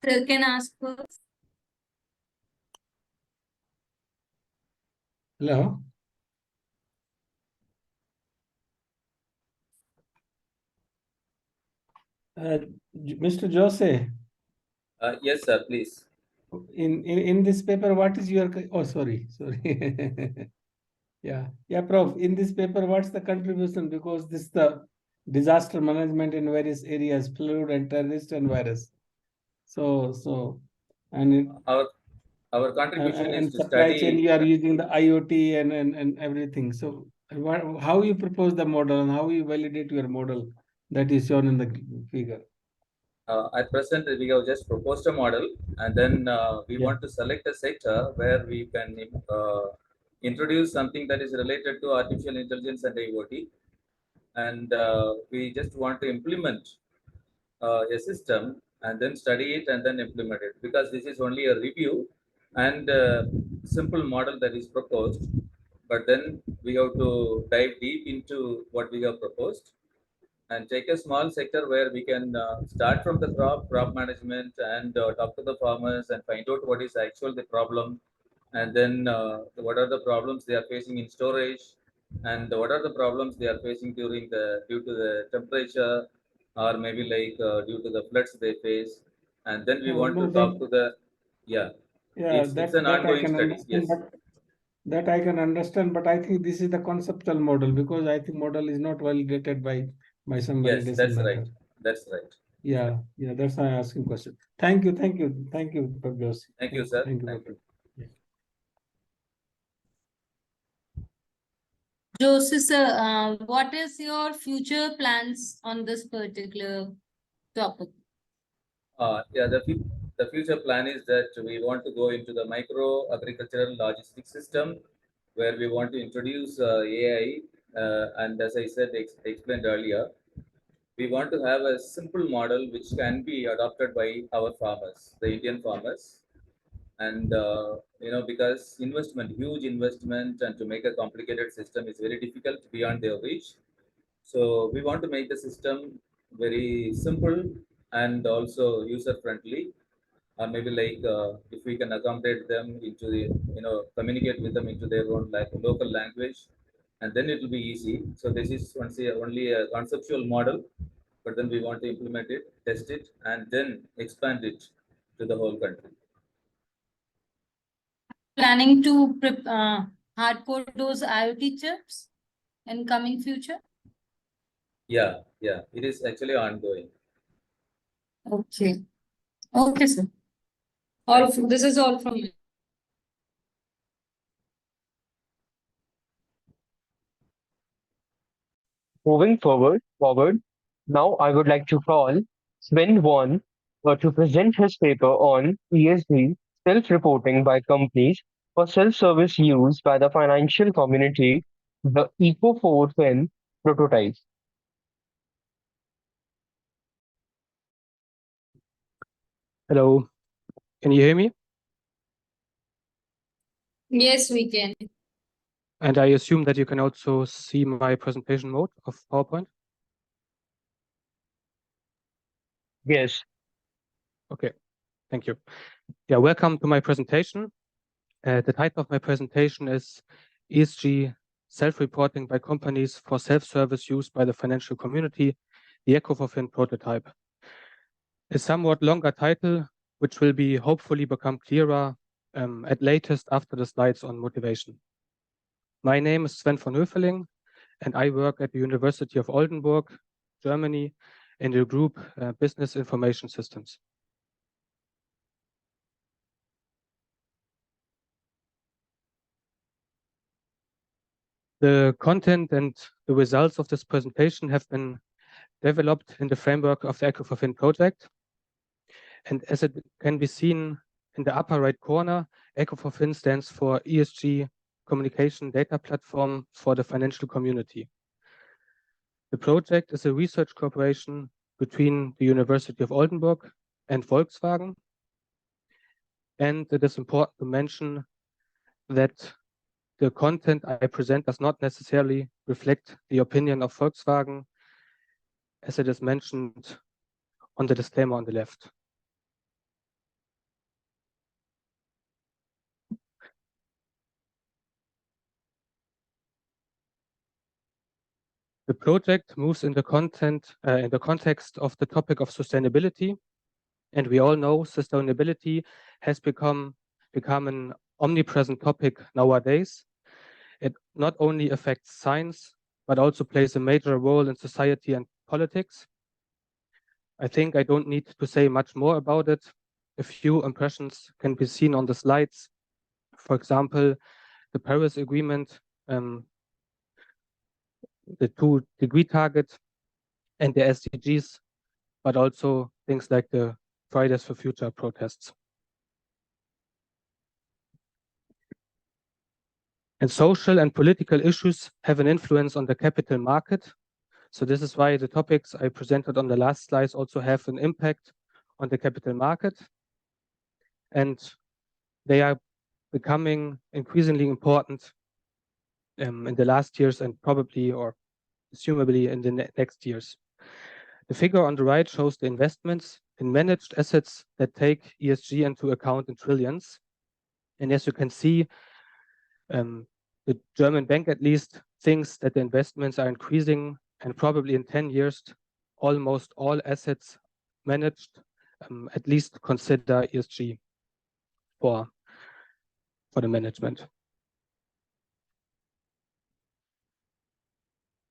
Sir can ask first. Hello? Mr. Jose, Yes, sir, please. in this paper, what is your, oh, sorry. Yeah, Prof, in this paper, what's the contribution? Because this the disaster management in various areas, flood and terrorist and virus. So and Our contribution is and to supply chain, study. you are using the IoT and everything. So how you propose the model and how you validate your model that is shown in the figure? At present, we have just proposed a model, and then we Yeah. want to select a sector where we can introduce something that is related to artificial intelligence and IoT, and we just want to implement a system and then study it and then implement it, because this is only a review and simple model that is proposed, but then we have to dive deep into what we have proposed and take a small sector where we can start from the crop management and talk to the farmers and find out what is actually the problem, and then what are the problems they are facing in storage, and what are the problems they are facing due to the temperature, or maybe like due to the floods they face, and then we want No, to talk to the yeah, it's an that I ongoing can study. understand, Yes. but that I can understand, but I think this is the conceptual model, because I think model is not validated by some Yes, validation that's right. method. That's right. Yeah, that's why I'm asking question. Thank you, Dr. Joshi. Thank you, sir. Thank you, Thank you. Yeah. Josie sir, what is your future plans on this particular topic? Yeah, the future plan is that we want to go into the micro agricultural logistics system, where we want to introduce AI. And as I said, explained earlier, we want to have a simple model which can be adopted by our farmers, the Indian farmers. And because huge investment, and to make a complicated system is very difficult beyond their reach. So we want to make the system very simple and also user friendly, or maybe like if we can accommodate them into the, communicate with them into their own like local language, and then it will be easy. So this is only a conceptual model, but then we want to implement it, test it, and then expand it to the whole country. Planning to hardcode those IoT chips in coming future? Yeah, it is actually ongoing. Okay. Okay, sir. This is all from me. Moving forward, now I would like to call Sven Won to present his paper on ESG self-reporting by companies for self-service use by the financial community, the Eco4 Fin prototype. Hello, can you hear me? Yes, we can. And I assume that you can also see my presentation mode of PowerPoint. Yes. Okay, thank you. Yeah, welcome to my presentation. The title of my presentation is ESG self-reporting by companies for self-service use by the financial community, the Eco4Fin prototype. A somewhat longer title, which will be hopefully become clearer at latest after the slides on motivation. My name is Sven von Höfeling, and I work at the University of Oldenburg, Germany, in the group Business Information Systems. The content and the results of this presentation have been developed in the framework of the Eco4Fin project. And as it can be seen in the upper right corner, Eco4Fin stands for ESG Communication Data Platform for the Financial Community. The project is a research cooperation between the University of Oldenburg and Volkswagen. And it is important to mention that the content I present does not necessarily reflect the opinion of Volkswagen, as it is mentioned on the disclaimer on the left. The project moves in the context of the topic of sustainability, and we all know sustainability has become an omnipresent topic nowadays. It not only affects science, but also plays a major role in society and politics. I think I don't need to say much more about it. A few impressions can be seen on the slides. For example, the Paris Agreement, the 2-degree target, and the SDGs, but also things like the Fridays for Future protests. And social and political issues have an influence on the capital market. So this is why the topics I presented on the last slides also have an impact on the capital market. And they are becoming increasingly important in the last years and probably or assumably in the next years. The figure on the right shows the investments in managed assets that take ESG into account in trillions. And as you can see, the German bank at least thinks that the investments are increasing, and probably in 10 years, almost all assets managed at least consider ESG for the management.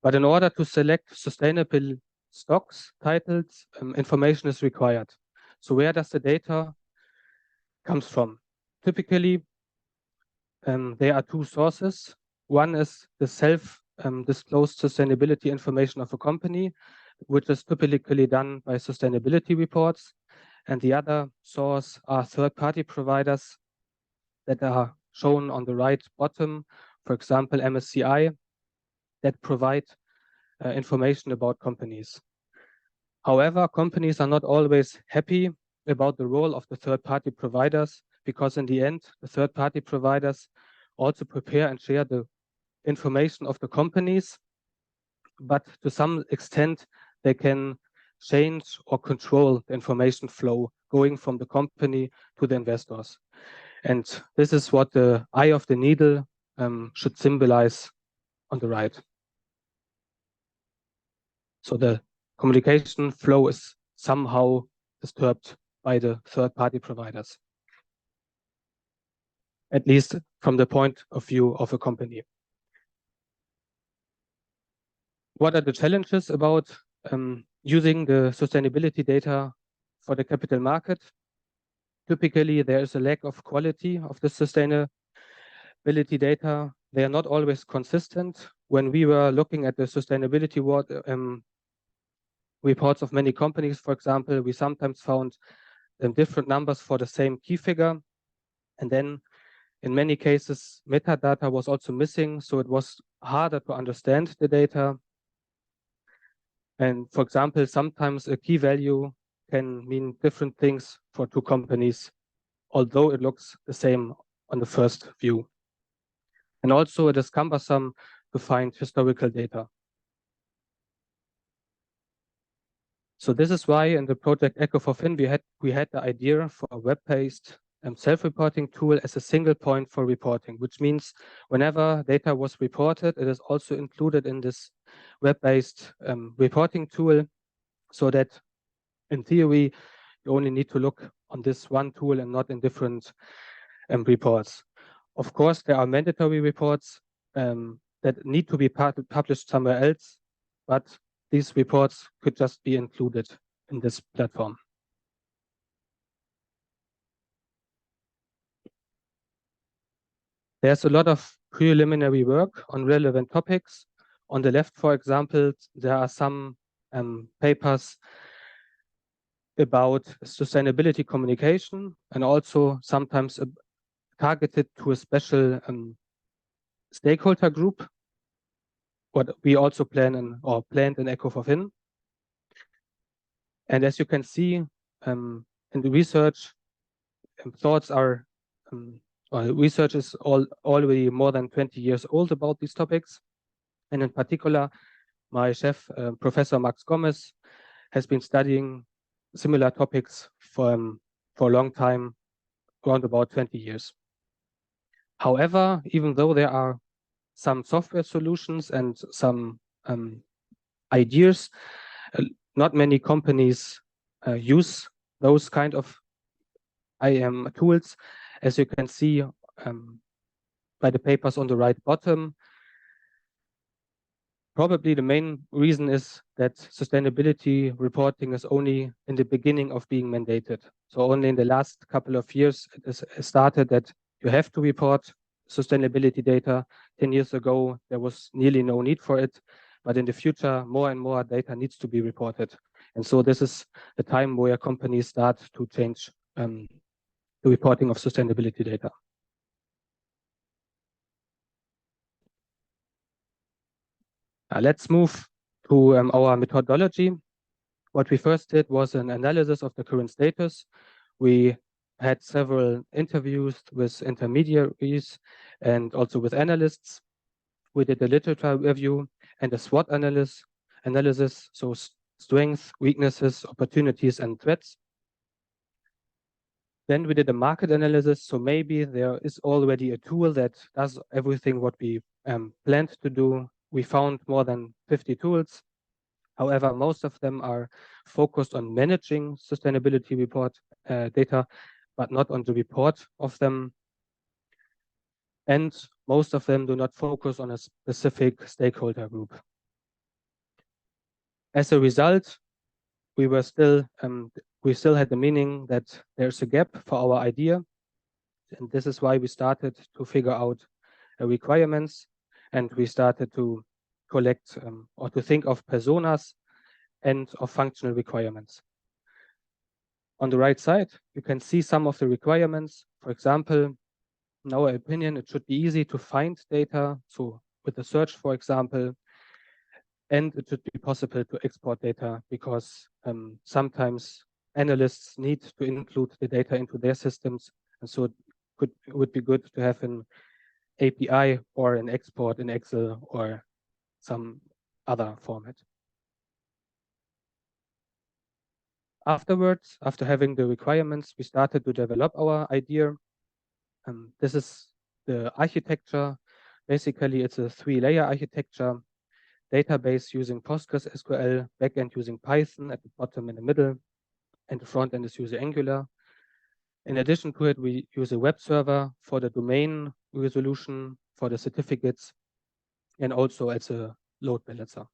But in order to select sustainable stocks, titles, information is required. So where does the data comes from? Typically, there are two sources. One is the self-disclosed sustainability information of a company, which is typically done by sustainability reports. And the other source are third-party providers that are shown on the right bottom, for example, MSCI, that provide information about companies. However, companies are not always happy about the role of the third-party providers, because in the end, the third-party providers also prepare and share the information of the companies, but to some extent, they can change or control the information flow going from the company to the investors. And this is what the eye of the needle should symbolize on the right. So the communication flow is somehow disturbed by the third-party providers, at least from the point of view of a company. What are the challenges about using the sustainability data for the capital market? Typically, there is a lack of quality of the sustainability data. They are not always consistent. When we were looking at the sustainability reports of many companies, for example, we sometimes found different numbers for the same key figure. And then in many cases, metadata was also missing, so it was harder to understand the data. And for example, sometimes a key value can mean different things for two companies, although it looks the same on the first view. And also it is cumbersome to find historical data. So this is why in the project Echo for Fin, we had the idea for a web-based self-reporting tool as a single point for reporting, which means whenever data was reported, it is also included in this web-based reporting tool, so that in theory, you only need to look on this one tool and not in different reports. Of course, there are mandatory reports that need to be published somewhere else, but these reports could just be included in this platform. There's a lot of preliminary work on relevant topics. On the left, for example, there are some papers about sustainability communication, and also sometimes targeted to a special stakeholder group, what we also planned in Echo for Fin. And as you can see in the research, thoughts are research is already more than 20 years old about these topics. And in particular, my chef, Professor Max Gomez, has been studying similar topics for a long time, around about 20 years. However, even though there are some software solutions and some ideas, not many companies use those kind of IAM tools. As you can see by the papers on the right bottom, Probably the main reason is that sustainability reporting is only in the beginning of being mandated. So only in the last couple of years it is started that you have to report sustainability data. 10 years ago, there was nearly no need for it. But in the future, more and more data needs to be reported. And so this is the time where companies start to change the reporting of sustainability data. Let's move to our methodology. What we first did was an analysis of the current status. We had several interviews with intermediaries and also with analysts. We did a literature review and a SWOT analysis, so strengths, weaknesses, opportunities, and threats. Then we did a market analysis, so maybe there is already a tool that does everything what we planned to do. We found more than 50 tools. However, most of them are focused on managing sustainability report data, but not on the report of them. And most of them do not focus on a specific stakeholder group. As a result, we still had the meaning that there's a gap for our idea. And this is why we started to figure out requirements, and we started to collect or to think of personas and of functional requirements. On the right side, you can see some of the requirements. For example, in our opinion, it should be easy to find data. So with a search, for example, and it should be possible to export data because sometimes analysts need to include the data into their systems. And so it would be good to have an API or an export in Excel or some other format. Afterwards, after having the requirements, we started to develop our idea. This is the architecture. Basically, it's a 3-layer architecture. Database using PostgreSQL, backend using Python at the bottom and the middle, and the front end is using Angular. In addition to it, we use a web server for the domain resolution, for the certificates, and also as a load balancer.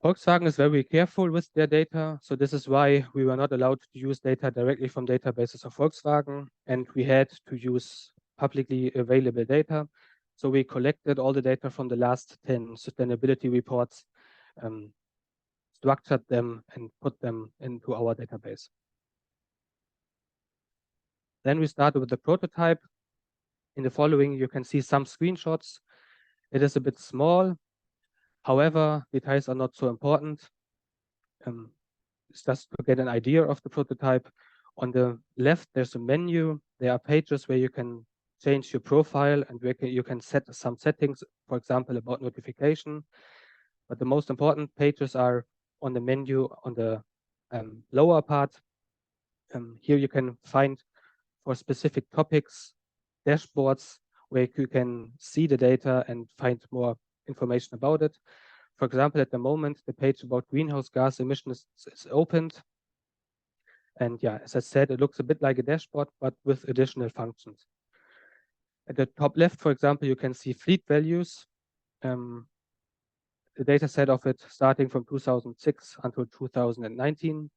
Volkswagen is very careful with their data, so this is why we were not allowed to use data directly from databases of Volkswagen, and we had to use publicly available data. So we collected all the data from the last 10 sustainability reports, structured them, and put them into our database. Then we started with the prototype. In the following, you can see some screenshots. It is a bit small. However, details are not so important. It's just to get an idea of the prototype. On the left, there's a menu. There are pages where you can change your profile and where you can set some settings, for example, about notification. But the most important pages are on the menu on the lower part. Here you can find for specific topics, dashboards where you can see the data and find more information about it. For example, at the moment, the page about greenhouse gas emissions is opened. And yeah, as I said, it looks a bit like a dashboard, but with additional functions. At the top left, for example, you can see fleet values. The data set of it starting from 2006 until 2019.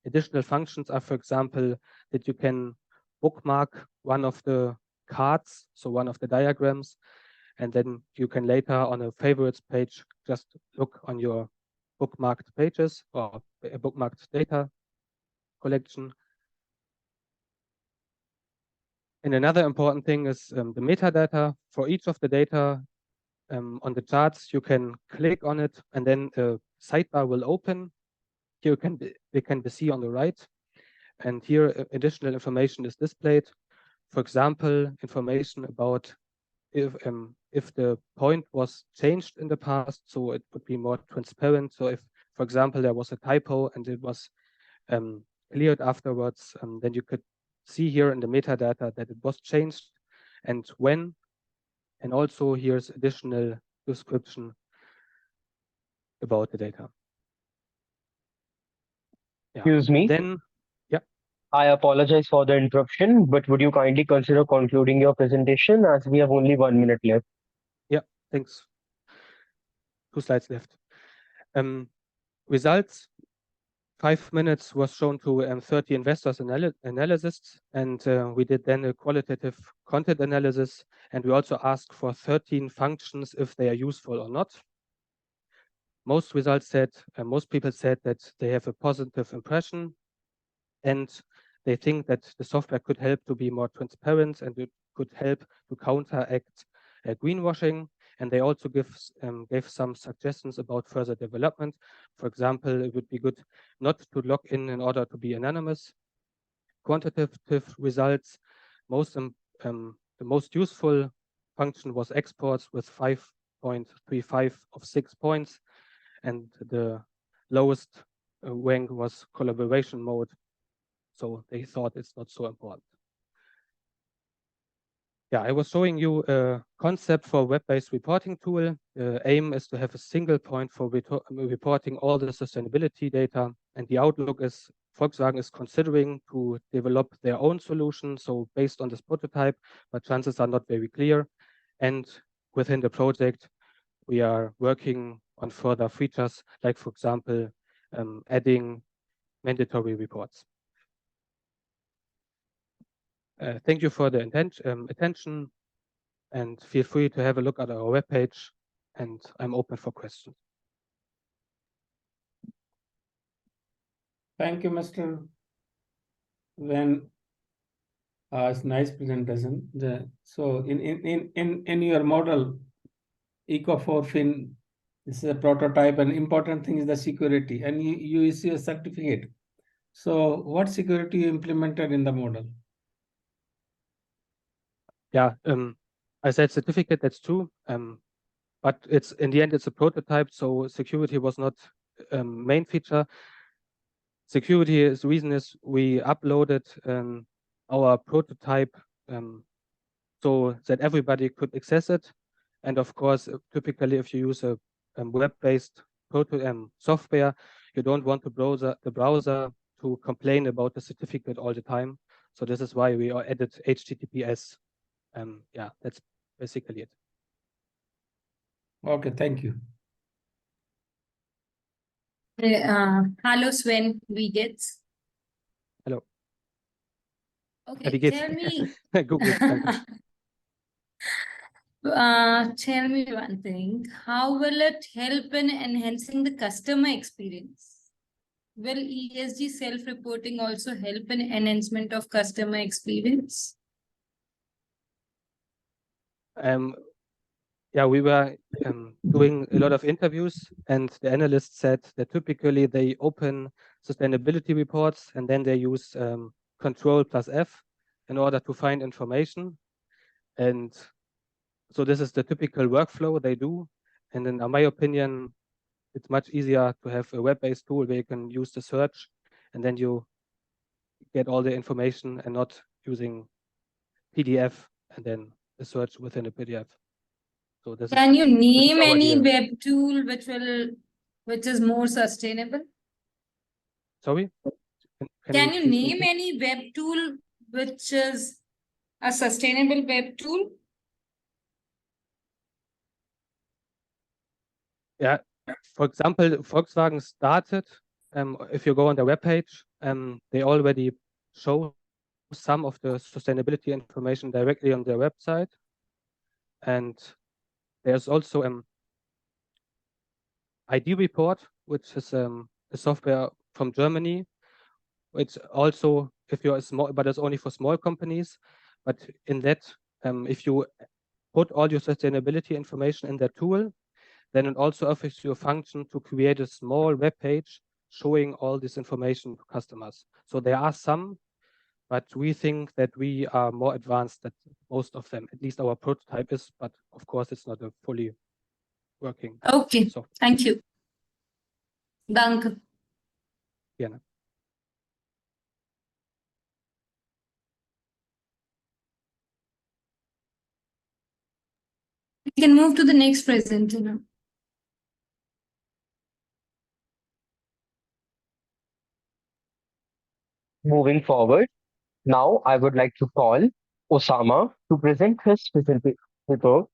Additional functions are, for example, that you can bookmark one of the cards, so one of the diagrams, and then you can later on a favorites page just look on your bookmarked pages or a bookmarked data collection. And another important thing is the metadata. For each of the data on the charts, you can click on it and then a sidebar will open. Here they can be seen on the right. And here additional information is displayed. For example, information about if the point was changed in the past, so it would be more transparent. So if, for example, there was a typo and it was cleared afterwards, then you could see here in the metadata that it was changed and when. And also here's additional description about the data. Yeah. Excuse me. Then, yeah. I apologize for the interruption, but would you kindly consider concluding your presentation as we have only 1 minute left? Yeah, thanks. 2 slides left. Results, 5 minutes was shown to 30 investors analysts, and we did then a qualitative content analysis, and we also asked for 13 functions if they are useful or not. Most results said, most people said that they have a positive impression, and they think that the software could help to be more transparent and it could help to counteract greenwashing. And they also gave some suggestions about further development. For example, it would be good not to log in order to be anonymous. Quantitative results, the most useful function was exports with 5.35 of 6 points, and the lowest rank was collaboration mode. So they thought it's not so important. Yeah, I was showing you a concept for a web-based reporting tool. The aim is to have a single point for reporting all the sustainability data. And the outlook is Volkswagen is considering to develop their own solution, so based on this prototype, but chances are not very clear. And within the project, we are working on further features, like, for example, adding mandatory reports. Thank you for the attention, and feel free to have a look at our webpage, and I'm open for questions. Thank you, Mr. When it's nice presentation. So in your model, Eco4 Fin, this is a prototype, and important thing is the security, and you issue a certificate. So what security you implemented in the model? Yeah, I said certificate, that's true. But it's in the end, it's a prototype, so security was not main feature. Security is reason is we uploaded our prototype so that everybody could access it. And of course, typically, if you use a web-based software, you don't want the browser to complain about the certificate all the time. So this is why we added HTTPS. Yeah, that's basically it. Okay, thank you. Hello, Sven Wiegets. Hello. Okay, Wie geht's? tell me. Gut geht's, danke. Tell me one thing. How will it help in enhancing the customer experience? Will ESG self-reporting also help in enhancement of customer experience? Yeah, we were doing a lot of interviews, and the analysts said that typically they open sustainability reports and then they use Control+F in order to find information. And so this is the typical workflow they do. And in my opinion, it's much easier to have a web-based tool where you can use the search and then you get all the information and not using PDF and then a search within a PDF. So this Can you name our any idea. web tool which is more sustainable? Sorry? Can you please name repeat? any web tool which is a sustainable web tool? Yeah, for example, Volkswagen started, if you go on their webpage, they already show some of the sustainability information directly on their website. And there's also ID Report, which is a software from Germany. It's also, if you're a small, but it's only for small companies. But in that, if you put all your sustainability information in that tool, then it also offers you a function to create a small web page showing all this information to customers. So there are some, but we think that we are more advanced than most of them. At least our prototype is, but of course it's not a fully working Okay, software. thank you. Danke. Gerne. We can move to the next presenter now. Moving forward, now I would like to call Osama to present his paper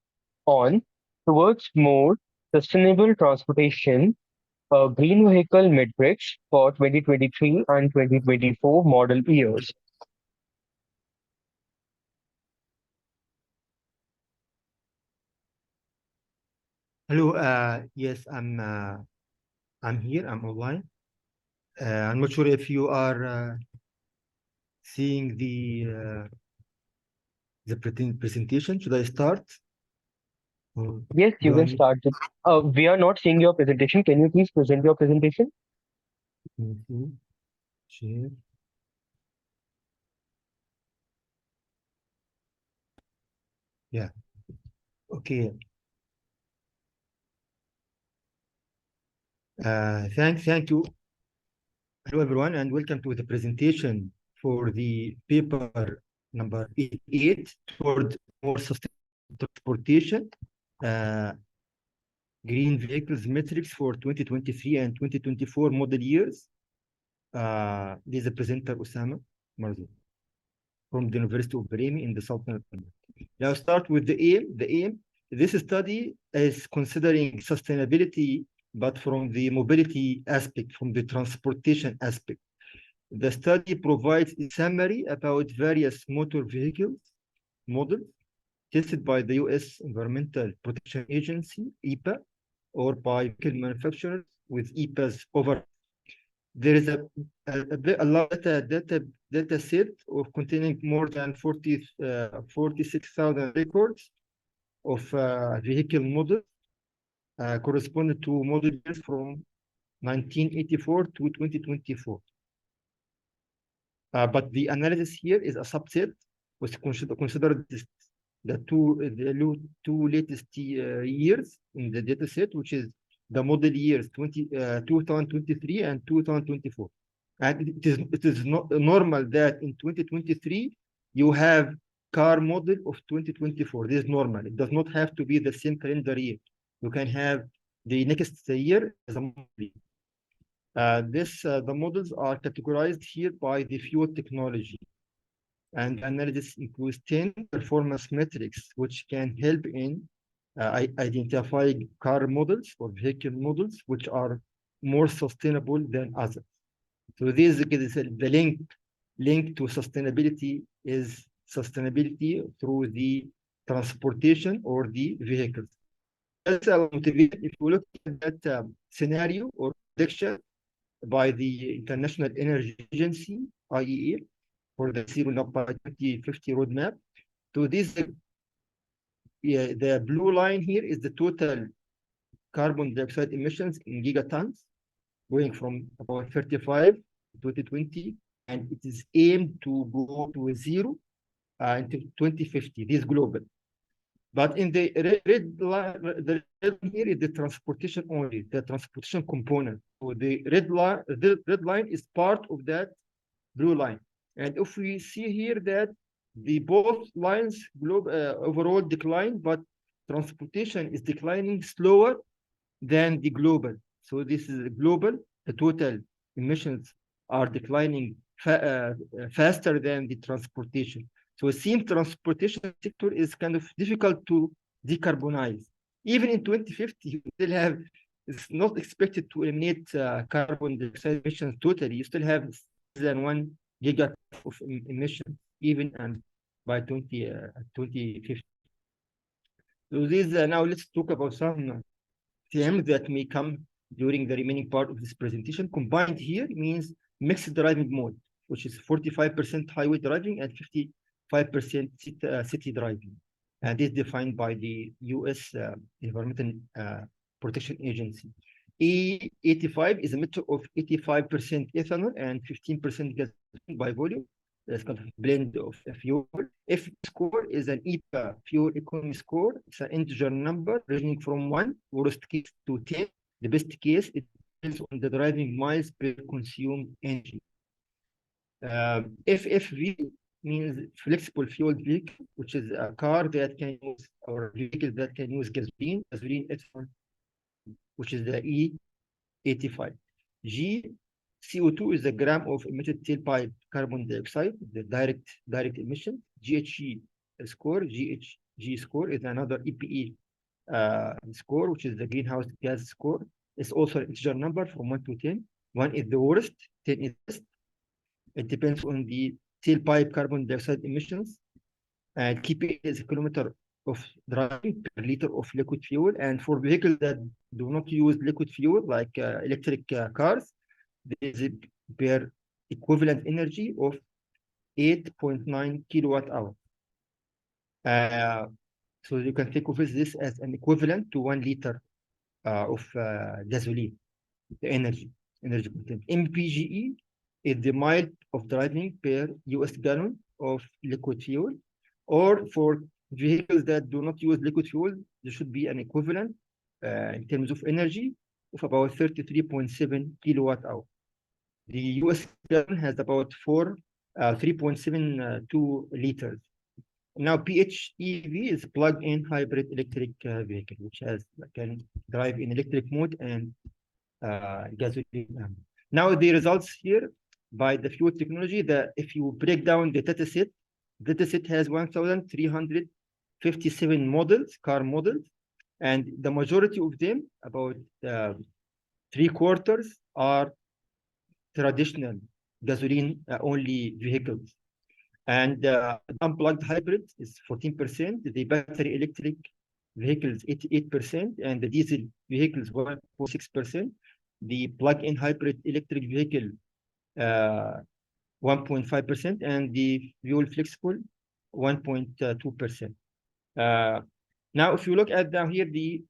on towards more sustainable transportation, green vehicle metrics for 2023 and 2024 model years. Hello, yes, I'm here, I'm online. I'm not sure if you are seeing the presentation. Should I start? Or Yes, you do I can need start it. We are not seeing your presentation. Can you please present your presentation? to share? Yeah, okay. Thank you. Hello, everyone, and welcome to the presentation for the paper number 88 toward more sustainable transportation, green vehicles metrics for 2023 and 2024 model years. This is the presenter Osama Marzouk from the University of Bremen in the Southern Ireland. Now start with the aim. The aim, this study is considering sustainability, but from the mobility aspect, from the transportation aspect. The study provides a summary about various motor vehicles models tested by the U.S. Environmental Protection Agency, EPA, or by vehicle manufacturers with EPA's over. There is a lot of data set of containing more than 46,000 records of vehicle models corresponding to model years from 1984 to 2024. But the analysis here is a subset, which consider the two latest years in the data set, which is the model years 2023 and 2024. And it is not normal that in 2023 you have car model of 2024. This is normal. It does not have to be the same calendar year. You can have the next year as a model. The models are categorized here by the fuel technology, and analysis includes 10 performance metrics, which can help in identifying car models or vehicle models which are more sustainable than others. So this is the link to sustainability is sustainability through the transportation or the vehicles. That's a motivation. If you look at that scenario or prediction by the International Energy Agency, IEA, for the Zero by 2050 roadmap. So this, the blue line here is the total carbon dioxide emissions in gigatons, going from about 35 in 2020, and it is aimed to go to zero until 2050. This is global. But in the red line, the red line here is the transportation only, the transportation component. So the red line is part of that blue line. And if we see here that the both lines overall decline, but transportation is declining slower than the global. So this is global. The total emissions are declining faster than the transportation. So it seems transportation sector is kind of difficult to decarbonize. Even in 2050, you still have, it's not expected to eliminate carbon dioxide emissions totally. You still have less than 1 gigaton of emissions, even and by 2050. So this now let's talk about some themes that may come during the remaining part of this presentation. Combined here means mixed driving mode, which is 45% highway driving and 55% city driving. And this is defined by the US Environmental Protection Agency. E85 is a mixture of 85% ethanol and 15% gasoline by volume. That's kind of a blend of fuel. F score is an EPA fuel economy score. It's an integer number ranging from 1, worst case, to 10. The best case, it depends on the driving miles per consumed energy. FFV means flexible fuel vehicle, which is a car that can use, or a vehicle that can use gasoline, ethanol, which is the E85. G CO2 is the gram of emitted tailpipe carbon dioxide, the direct emission. GHG score, GHG score is another EPE score, which is the greenhouse gas score. It's also an integer number from 1 to 10. 1 is the worst, 10 is best. It depends on the tailpipe carbon dioxide emissions. And KPI is a kilometer of driving per liter of liquid fuel. And for vehicles that do not use liquid fuel, like electric cars, there is a per equivalent energy of 8.9 kilowatt hour. So you can think of this as an equivalent to 1 liter of gasoline, the energy content. MPGE is the mile of driving per US gallon of liquid fuel, or for vehicles that do not use liquid fuel, there should be an equivalent in terms of energy of about 33.7 kilowatt hour. The US gallon has about 3.72 liters. Now, PHEV is plug-in hybrid electric vehicle, which can drive in electric mode and gasoline. Now, the results here by the fuel technology, that if you break down the dataset has 1,357 models, car models, and the majority of them, about 3/4, are traditional gasoline only vehicles. And unplugged hybrid is 14%, the battery electric vehicles 88%, and the diesel vehicles 1.6%, the plug-in hybrid electric vehicle 1.5%, and the fuel flexible 1.2%. Now, if you look at down here, the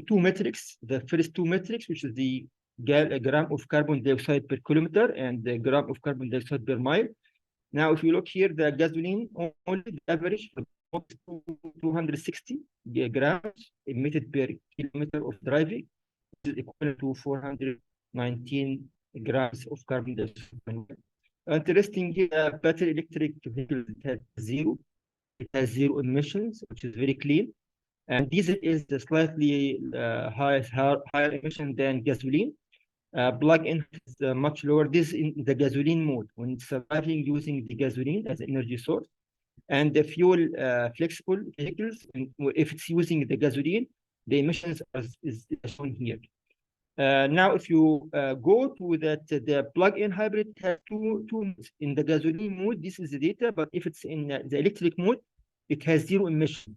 two metrics, the first two metrics, which is the gram of carbon dioxide per kilometer and the gram of carbon dioxide per mile. Now, if you look here, the gasoline only, the average 260 grams emitted per kilometer of driving, which is equivalent to 419 grams of carbon dioxide. Interestingly, battery electric vehicles has zero. It has zero emissions, which is very clean. And diesel is slightly higher emission than gasoline. Plug-in is much lower. This in the gasoline mode, when it's surviving using the gasoline as an energy source. And the fuel flexible vehicles, if it's using the gasoline, the emissions is shown here. Now, if you go to that, the plug-in hybrid has two modes. In the gasoline mode, this is the data, but if it's in the electric mode, it has zero emission.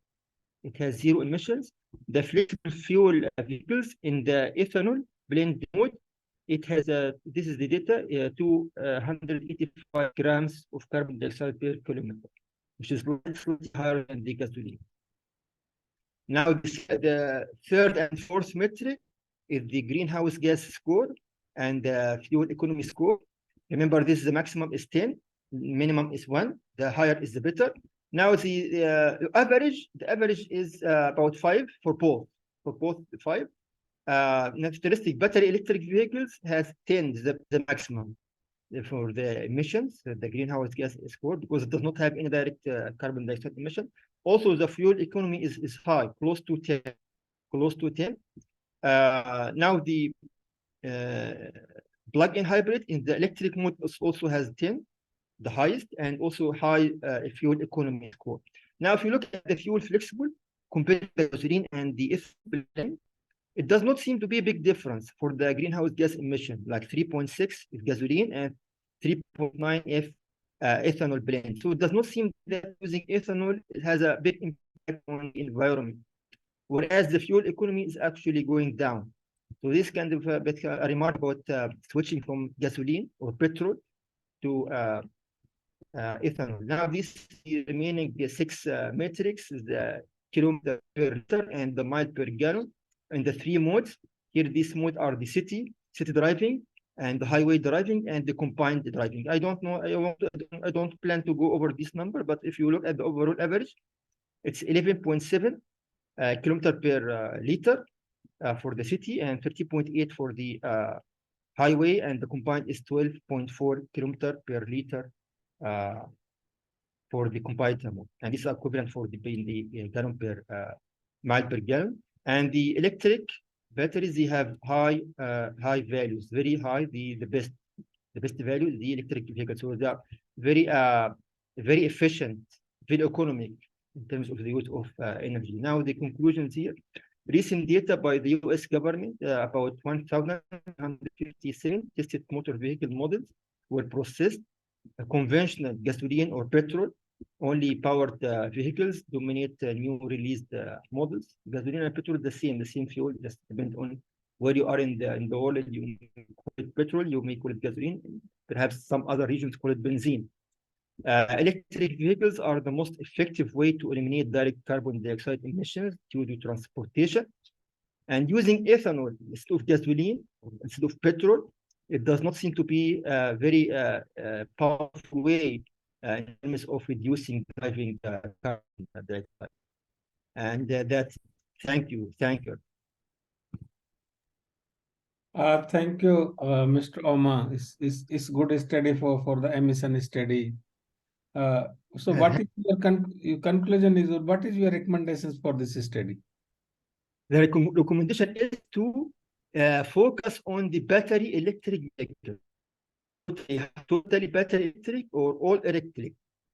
It has zero emissions. The flexible fuel vehicles in the ethanol blend mode, it has this is the data, 285 grams of carbon dioxide per kilometer, which is slightly higher than the gasoline. Now, the third and fourth metric is the greenhouse gas score and the fuel economy score. Remember, this is the maximum is 10, minimum is 1. The higher is the better. Now, the average is about 5 for both 5. Characteristic battery electric vehicles has 10, the maximum for the emissions, the greenhouse gas score, because it does not have any direct carbon dioxide emission. Also, the fuel economy is high, close to 10. Now, the plug-in hybrid in the electric mode also has 10, the highest, and also high fuel economy score. Now, if you look at the fuel flexible compared to the gasoline and the ethylene, it does not seem to be a big difference for the greenhouse gas emission, like 3.6 if gasoline and 3.9 if ethanol blend. So it does not seem that using ethanol has a big impact on the environment, whereas the fuel economy is actually going down. So this kind of a remark about switching from gasoline or petrol to ethanol. Now, this remaining 6 metrics is the kilometer per liter and the mile per gallon. In the 3 modes, here these modes are the city driving and the highway driving and the combined driving. I don't know, I don't plan to go over this number, but if you look at the overall average, it's 11.7 kilometer per liter for the city and 30.8 for the highway, and the combined is 12.4 kilometer per liter for the combined mode. And this is equivalent for the gallon per mile per gallon. And the electric batteries, they have high values, very high, the best value is the electric vehicle. So they are very efficient, very economic in terms of the use of energy. Now the conclusions here. Recent data by the US government, about 1,157 tested motor vehicle models were processed. Conventional gasoline or petrol only powered vehicles dominate new released models. Gasoline and petrol the same fuel, just depend on where you are in the world. You may call it petrol, you may call it gasoline, perhaps some other regions call it benzene. Electric vehicles are the most effective way to eliminate direct carbon dioxide emissions due to transportation. And using ethanol instead of gasoline, instead of petrol, it does not seem to be a very powerful way in terms of reducing driving carbon dioxide. And that's, thank you. Thank you, Mr. Oma. It's good study for the emission study. So what is your conclusion is, what is your recommendations for this study? The recommendation is to focus on the battery electric vehicle. Totally battery electric or all electric.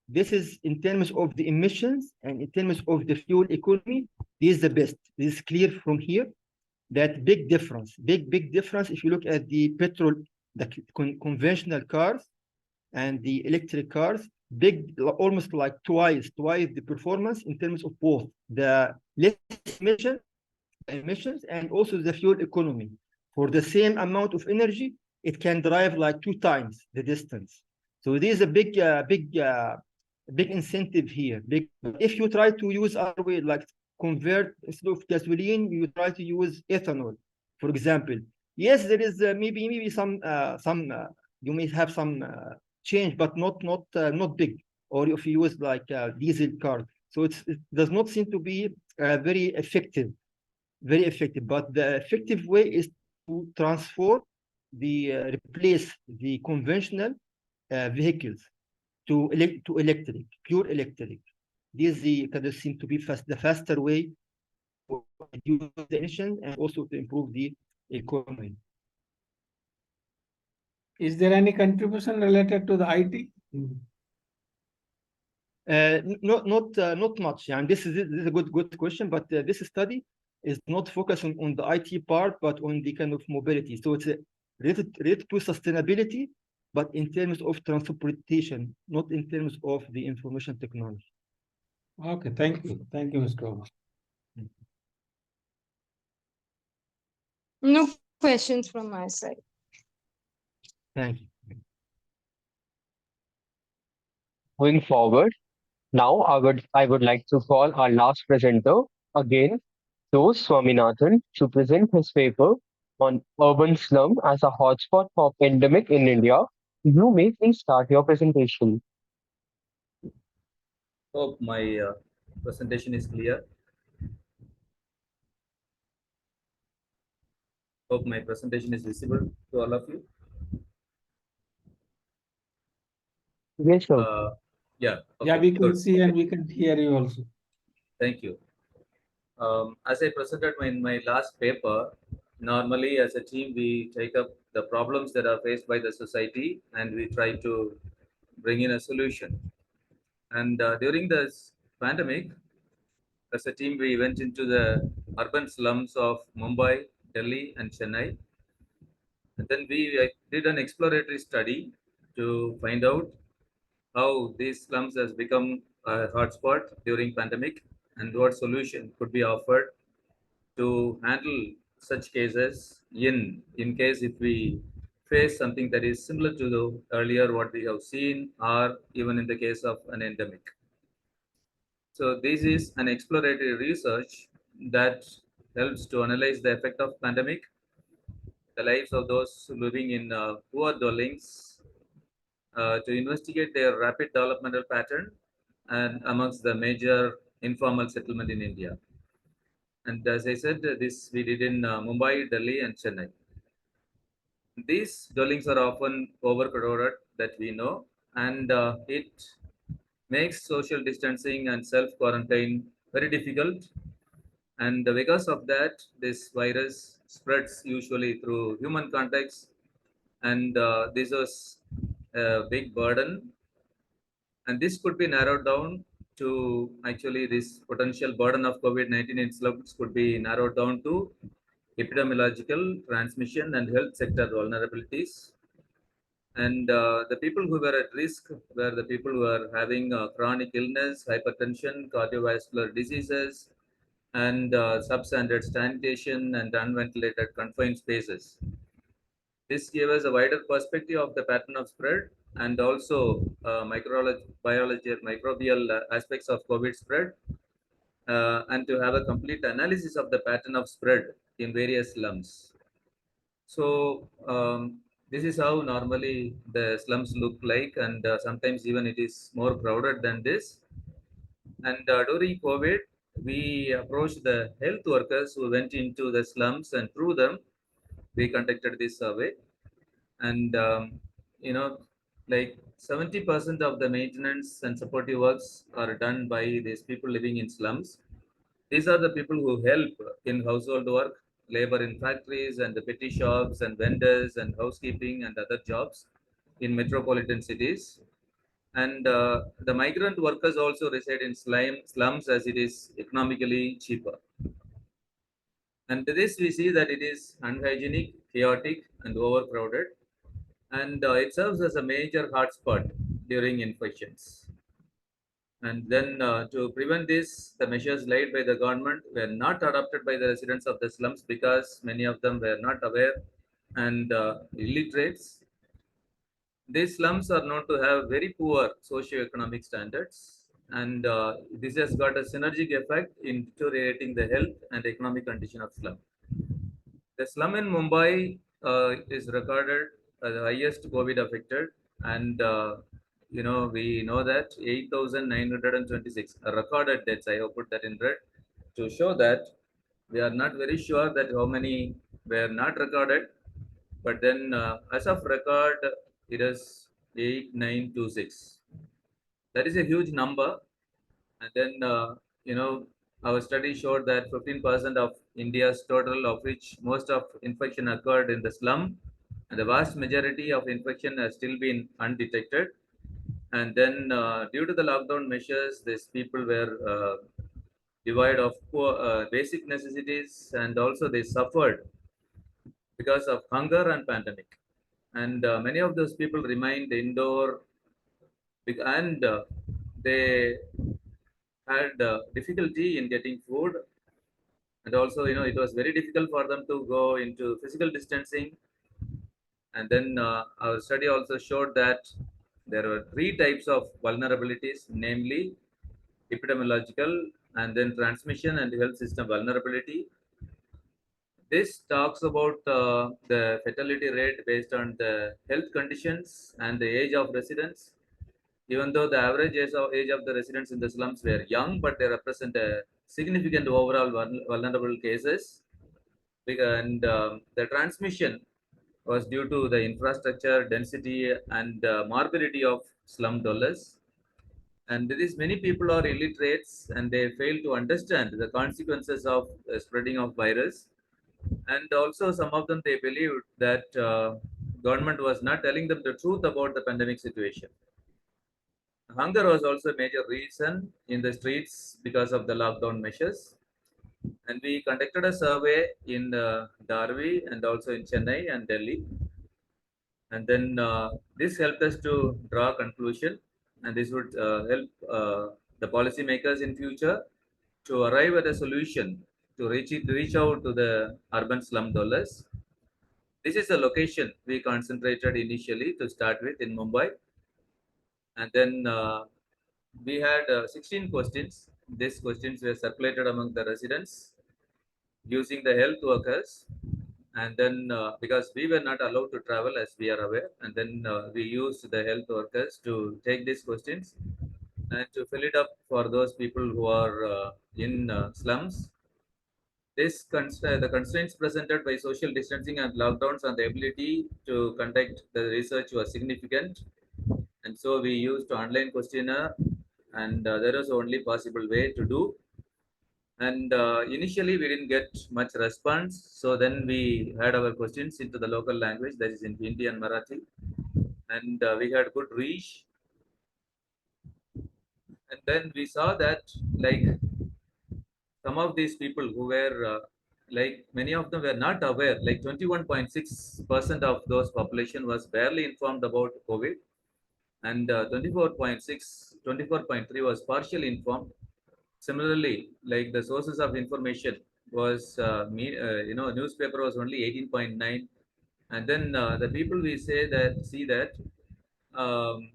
This is in terms of the emissions and in terms of the fuel economy, this is the best. This is clear from here. That big difference, big difference. If you look at the petrol, the conventional cars and the electric cars, almost like twice the performance in terms of both the less emissions and also the fuel economy. For the same amount of energy, it can drive like 2 times the distance. So there's a big incentive here. If you try to use other way, like convert instead of gasoline, you try to use ethanol, for example. Yes, there is maybe some you may have some change, but not big. Or if you use like a diesel car, so it does not seem to be very effective. But the effective way is to replace the conventional vehicles to electric, pure electric. This kind of seem to be the faster way to reduce the emission and also to improve the economy. Is there any contribution related to the IT? Not much. And this is a good question, but this study is not focusing on the IT part, but on the kind of mobility. So it's related to sustainability, but in terms of transportation, not in terms of the information technology. Okay, thank you, Mr. Omar. No questions from my side. Thank you. Moving forward, now I would like to call our last presenter again, Jose Swaminathan, to present his paper on urban slum as a hotspot for pandemic in India. You may please start your presentation. Hope my presentation is clear. Hope my presentation is visible to all of you. Yes, sir. Yeah. Okay, yeah, we can good. see and we can hear you also. Thank you. As I presented in my last paper, normally as a team, we take up the problems that are faced by the society and we try to bring in a solution. And during this pandemic, as a team, we went into the urban slums of Mumbai, Delhi, and Chennai. And then we did an exploratory study to find out how these slums has become a hotspot during pandemic and what solution could be offered to handle such cases in case if we face something that is similar to the earlier what we have seen or even in the case of an endemic. So this is an exploratory research that helps to analyze the effect of pandemic, the lives of those living in poor dwellings, to investigate their rapid developmental pattern and amongst the major informal settlement in India. And as I said, this we did in Mumbai, Delhi, and Chennai. These dwellings are often overcrowded, that we know, and it makes social distancing and self quarantine very difficult. And because of that, this virus spreads usually through human contacts, and this was a big burden. And this could be narrowed down to actually this potential burden of COVID-19 in slums could be narrowed down to epidemiological, transmission, and health sector vulnerabilities. And the people who were at risk were the people who are having chronic illness, hypertension, cardiovascular diseases, and substandard sanitation and unventilated confined spaces. This gave us a wider perspective of the pattern of spread and also biology and microbial aspects of COVID spread, and to have a complete analysis of the pattern of spread in various slums. So this is how normally the slums look like, and sometimes even it is more crowded than this. And during COVID, we approached the health workers who went into the slums, and through them, we conducted this survey. And you know, like 70% of the maintenance and supportive works are done by these people living in slums. These are the people who help in household work, labor in factories and the petty shops and vendors and housekeeping and other jobs in metropolitan cities. And the migrant workers also reside in slums as it is economically cheaper. And this we see that it is unhygienic, chaotic, and overcrowded, and it serves as a major hotspot during infections. And then to prevent this, the measures laid by the government were not adopted by the residents of the slums because many of them were not aware and illiterates. These slums are known to have very poor socio-economic standards, and this has got a synergic effect in deteriorating the health and economic condition of slum. The slum in Mumbai is recorded as the highest COVID affected, and we know that 8,926 recorded deaths. I have put that in red to show that we are not very sure that how many were not recorded, but then as of record, it is 8,926. That is a huge number. And then, our study showed that 15% of India's total, of which most of infection occurred in the slum, and the vast majority of infection has still been undetected. And then, due to the lockdown measures, these people were devoid of poor, basic necessities, and also they suffered because of hunger and pandemic. And many of those people remained indoor, and they had difficulty in getting food, and also it was very difficult for them to go into physical distancing. And then our study also showed that there were three types of vulnerabilities, namely epidemiological, and then transmission and health system vulnerability. This talks about the fatality rate based on the health conditions and the age of residents. Even though the average age of the residents in the slums were young, but they represent a significant overall vulnerable cases. And the transmission was due to the infrastructure, density, and morbidity of slum dwellers. And these many people are illiterates, and they fail to understand the consequences of the spreading of virus. And also, some of them they believed that government was not telling them the truth about the pandemic situation. Hunger was also a major reason in the streets because of the lockdown measures. And we conducted a survey in Darwi and also in Chennai and Delhi. And then this helped us to draw a conclusion, and this would help the policymakers in future to arrive at a solution to reach out to the urban slum dwellers. This is a location we concentrated initially to start with in Mumbai, and then we had 16 questions. These questions were circulated among the residents using the health workers. And then because we were not allowed to travel, as we are aware, and then we used the health workers to take these questions and to fill it up for those people who are in slums. The constraints presented by social distancing and lockdowns on the ability to conduct the research was significant, and so we used online questionnaire, and that was the only possible way to do. And initially, we didn't get much response. So then we had our questions into the local language, that is in Hindi and Marathi. And we had good reach. And then we saw that, like, some of these people who were, like, many of them were not aware, like 21.6% of those population was barely informed about COVID. And 24.3 was partially informed. Similarly, like the sources of information was, newspaper was only 18.9, and then the people we say that see that um,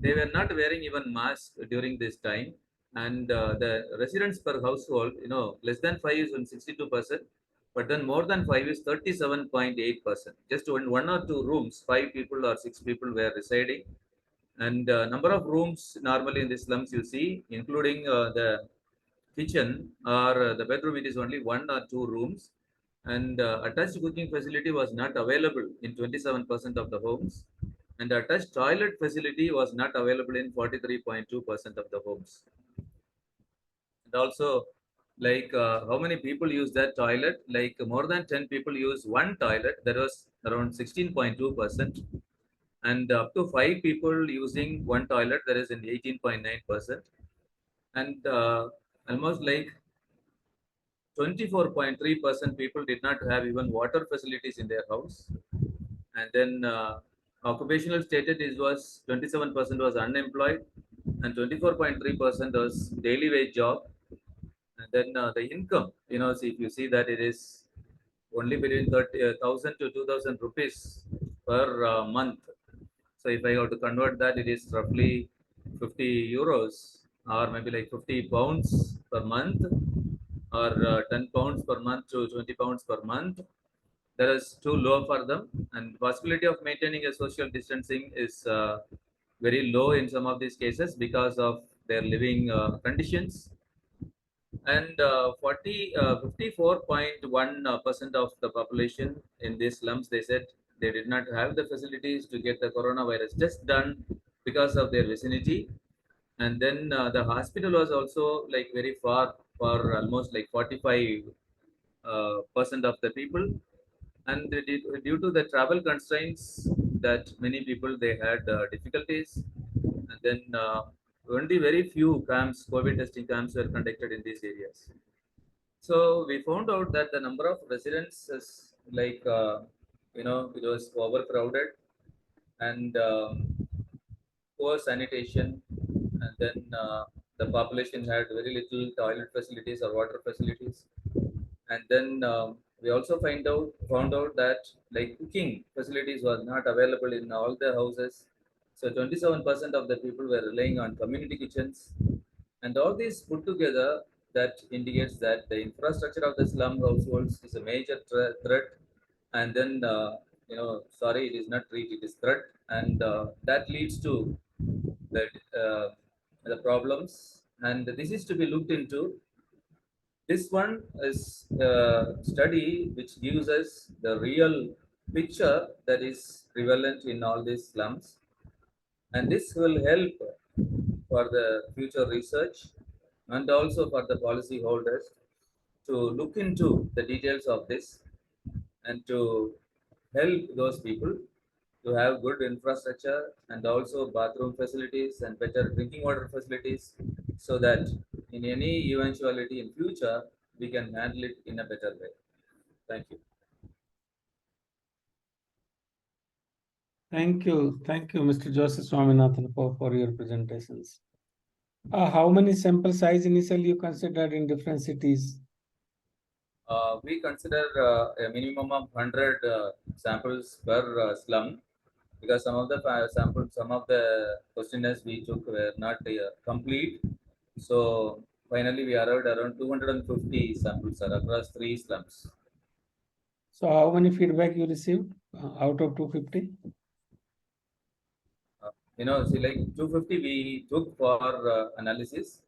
they were not wearing even mask during this time, and the residents per household, less than five is on 62%, but then more than five is 37.8%. Just in one or two rooms, five people or six people were residing, and number of rooms normally in the slums you see, including the kitchen or the bedroom, it is only one or two rooms, and attached cooking facility was not available in 27% of the homes, and attached toilet facility was not available in 43.2% of the homes. And also, like, how many people use that toilet? Like, more than 10 people use one toilet, that was around 16.2%, and up to five people using one toilet, that is in 18.9%, and almost like 24.3% people did not have even water facilities in their house. And then occupational status was 27% was unemployed, and 24.3% was daily wage job. And then the income, see, if you see that it is only between 30,000 to 2,000 rupees per month. So if I have to convert that, it is roughly 50 euros, or maybe like 50 pounds per month, or 10 pounds per month to 20 pounds per month. That is too low for them, and possibility of maintaining a social distancing is very low in some of these cases because of their living conditions. And 54.1% of the population in these slums, they said they did not have the facilities to get the coronavirus test done because of their vicinity. And then the hospital was also like very far for almost like 45 percent of the people. And due to the travel constraints, that many people they had difficulties. And then only very few camps, COVID testing camps, were conducted in these areas. So we found out that the number of residents is like, it was overcrowded, and poor sanitation, and then the population had very little toilet facilities or water facilities. And then we also found out that like cooking facilities was not available in all the houses. So 27% of the people were relying on community kitchens, and all these put together, that indicates that the infrastructure of the slum households is a major threat. And then sorry, it is not threat, it is threat, and that leads to the uh, the problems, and this is to be looked into. This one is a study which gives us the real picture that is prevalent in all these slums, and this will help for the future research and also for the policy holders to look into the details of this, and to help those people to have good infrastructure and also bathroom facilities and better drinking water facilities, so that in any eventuality in future we can handle it in a better way. Thank you. Thank you, Mr. Joseph Swaminathan, for your presentations. How many sample size initially you considered in different cities? We consider a minimum of 100 samples per slum, because some of the samples, some of the questionnaires we took were not complete. So finally, we arrived around 250 samples across 3 slums. So how many feedback you received out of 250? See, like 250 we took for analysis.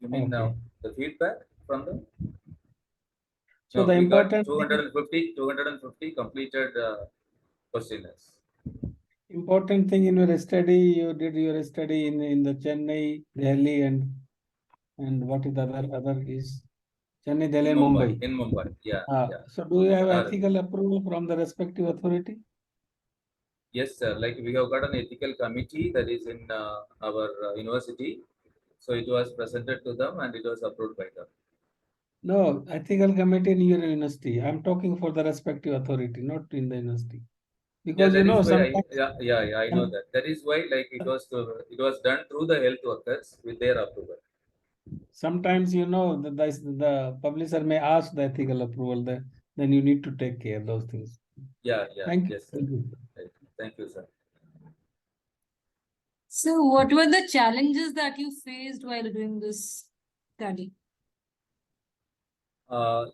You mean Okay. the feedback from them? So No, the we got important 250 completed questionnaires. important thing in your study, you did your study in the Chennai, Delhi, and And what is the other is Chennai, Delhi, In and Mumbai. In Mumbai, yeah. So do you have Correct. ethical approval from the respective authority? Yes, sir. Like we have got an ethical committee that is in our university. So it was presented to them and it was approved by them. No, ethical committee in your university. I'm talking for the respective authority, not in the university. Yeah, Because that is why sometimes I know that. That is why like it was done through the health workers with their approval. sometimes the publisher may ask the ethical approval, then you need to take care of those things. Yeah, Thank you. yes, sir. Thank you. Right. Thank you, sir. So, what were the challenges that you faced while doing this study?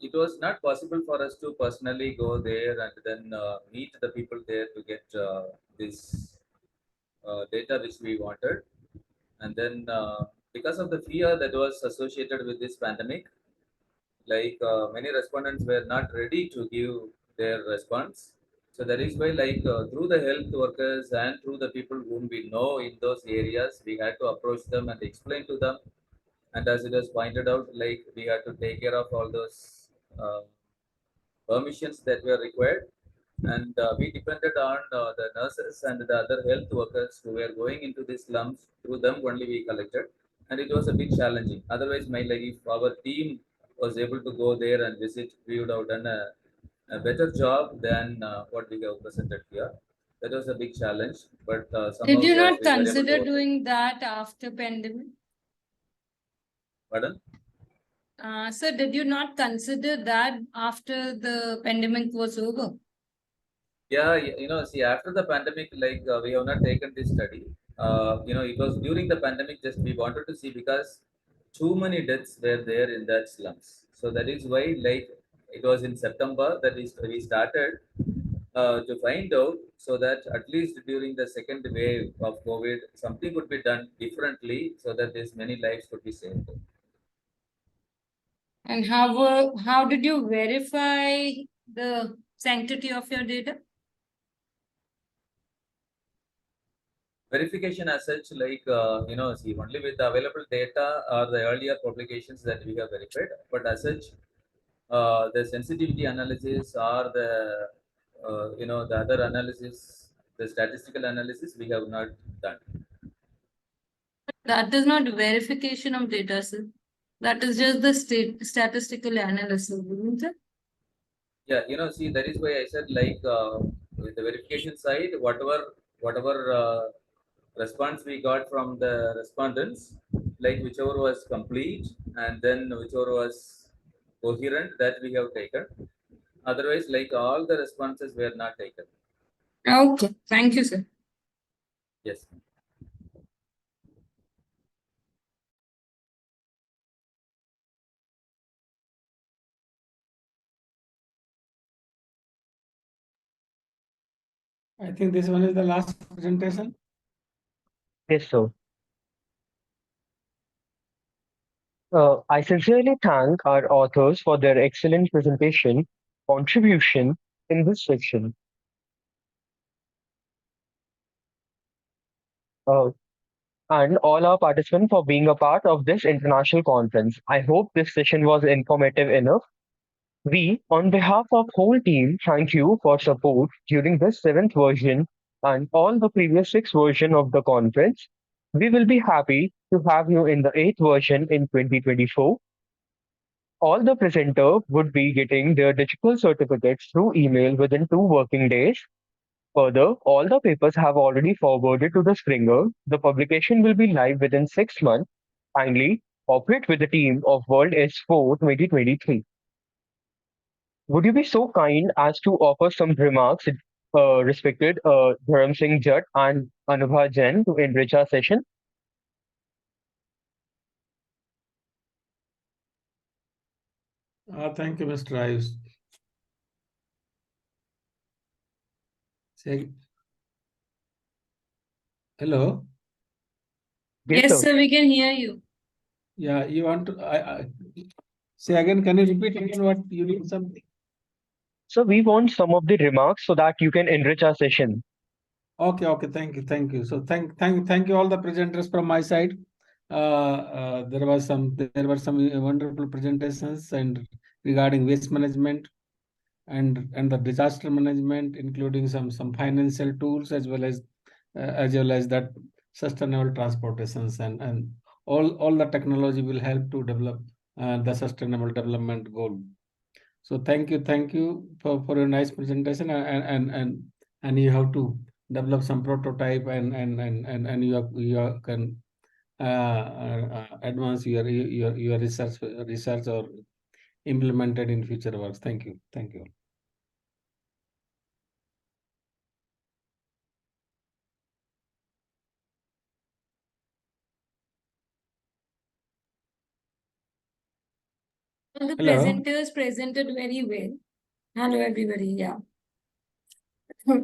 It was not possible for us to personally go there and then meet the people there to get this data which we wanted. And then because of the fear that was associated with this pandemic, like many respondents were not ready to give their response. So that is why like through the health workers and through the people whom we know in those areas, we had to approach them and explain to them. And as it was pointed out, like we had to take care of all those permissions that were required. And we depended on the nurses and the other health workers who were going into these slums. Through them only we collected. And it was a bit challenging. Otherwise, like if our team was able to go there and visit, we would have done a better job than what we have presented here. That was a big challenge, but somehow Did you yes, not we were able to consider overcome. doing that after pandemic? Pardon? Sir, did you not consider that after the pandemic was over? Yeah, see, after the pandemic, like we have not taken this study. It was during the pandemic, just we wanted to see because too many deaths were there in that slums. So that is why, like, it was in September that we started to find out so that at least during the second wave of COVID, something could be done differently so that these many lives could be saved. And how did you verify the sanctity of your data? Verification as such, like see, only with the available data or the earlier publications that we have verified, but as such, the sensitivity analysis or the other analysis, the statistical analysis, we have not done. That is not verification of data, sir. That is just the statistical analysis, isn't it? Yeah, see, that is why I said like with the verification side, whatever response we got from the respondents, like whichever was complete and then whichever was coherent, that we have taken. Otherwise, like all the responses were not taken. Okay, thank you, sir. Yes. I think this one is the last presentation. Yes, sir. I sincerely thank our authors for their excellent presentation contribution in this section. Uh, and all our participants for being a part of this international conference. I hope this session was informative enough. We, on behalf of whole team, thank you for support during this seventh version and all the previous six version of the conference. We will be happy to have you in the eighth version in 2024. All the presenter would be getting their digital certificates through email within 2 working days. Further, all the papers have already forwarded to the Springer. The publication will be live within 6 months. Kindly cooperate with the team of WS4 2023. Would you be so kind as to offer some remarks, respected Dharam Singh Jatt and Anubha Jain, to enrich our session? Thank you, Mr. Ayush. Hello. Yes, sir, we can hear you. Yeah, you want to say again? Can you repeat again what you need something? So we want some of the remarks so that you can enrich our session. Okay, thank you. So thank you all the presenters from my side. there were some wonderful presentations and regarding waste management and the disaster management, including some financial tools as well as that sustainable transportations and all the technology will help to develop the sustainable development goal. So thank you for your nice presentation and you have to develop some prototype and you can advance your research or implemented in future works. Thank you. All the Hello. presenters presented very well. Hello, everybody. Yeah.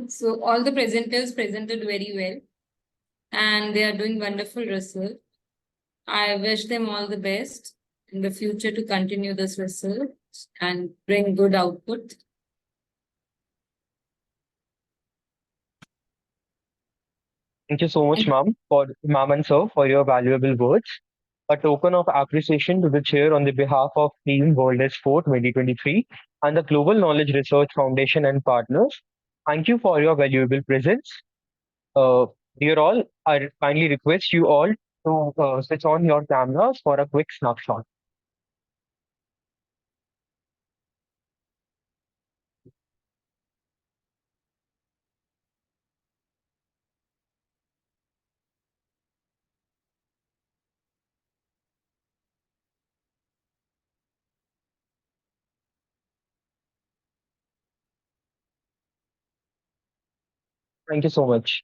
So all the presenters presented very well, and they are doing wonderful research. I wish them all the best in the future to continue this research and bring good output. Thank you so much, ma'am and sir, for your valuable words. A token of appreciation to the chair on the behalf of Team WS4 2023 and the Global Knowledge Research Foundation and partners. Thank you for your valuable presence. Dear all, I kindly request you all to switch on your cameras for a quick snapshot. Thank you so much.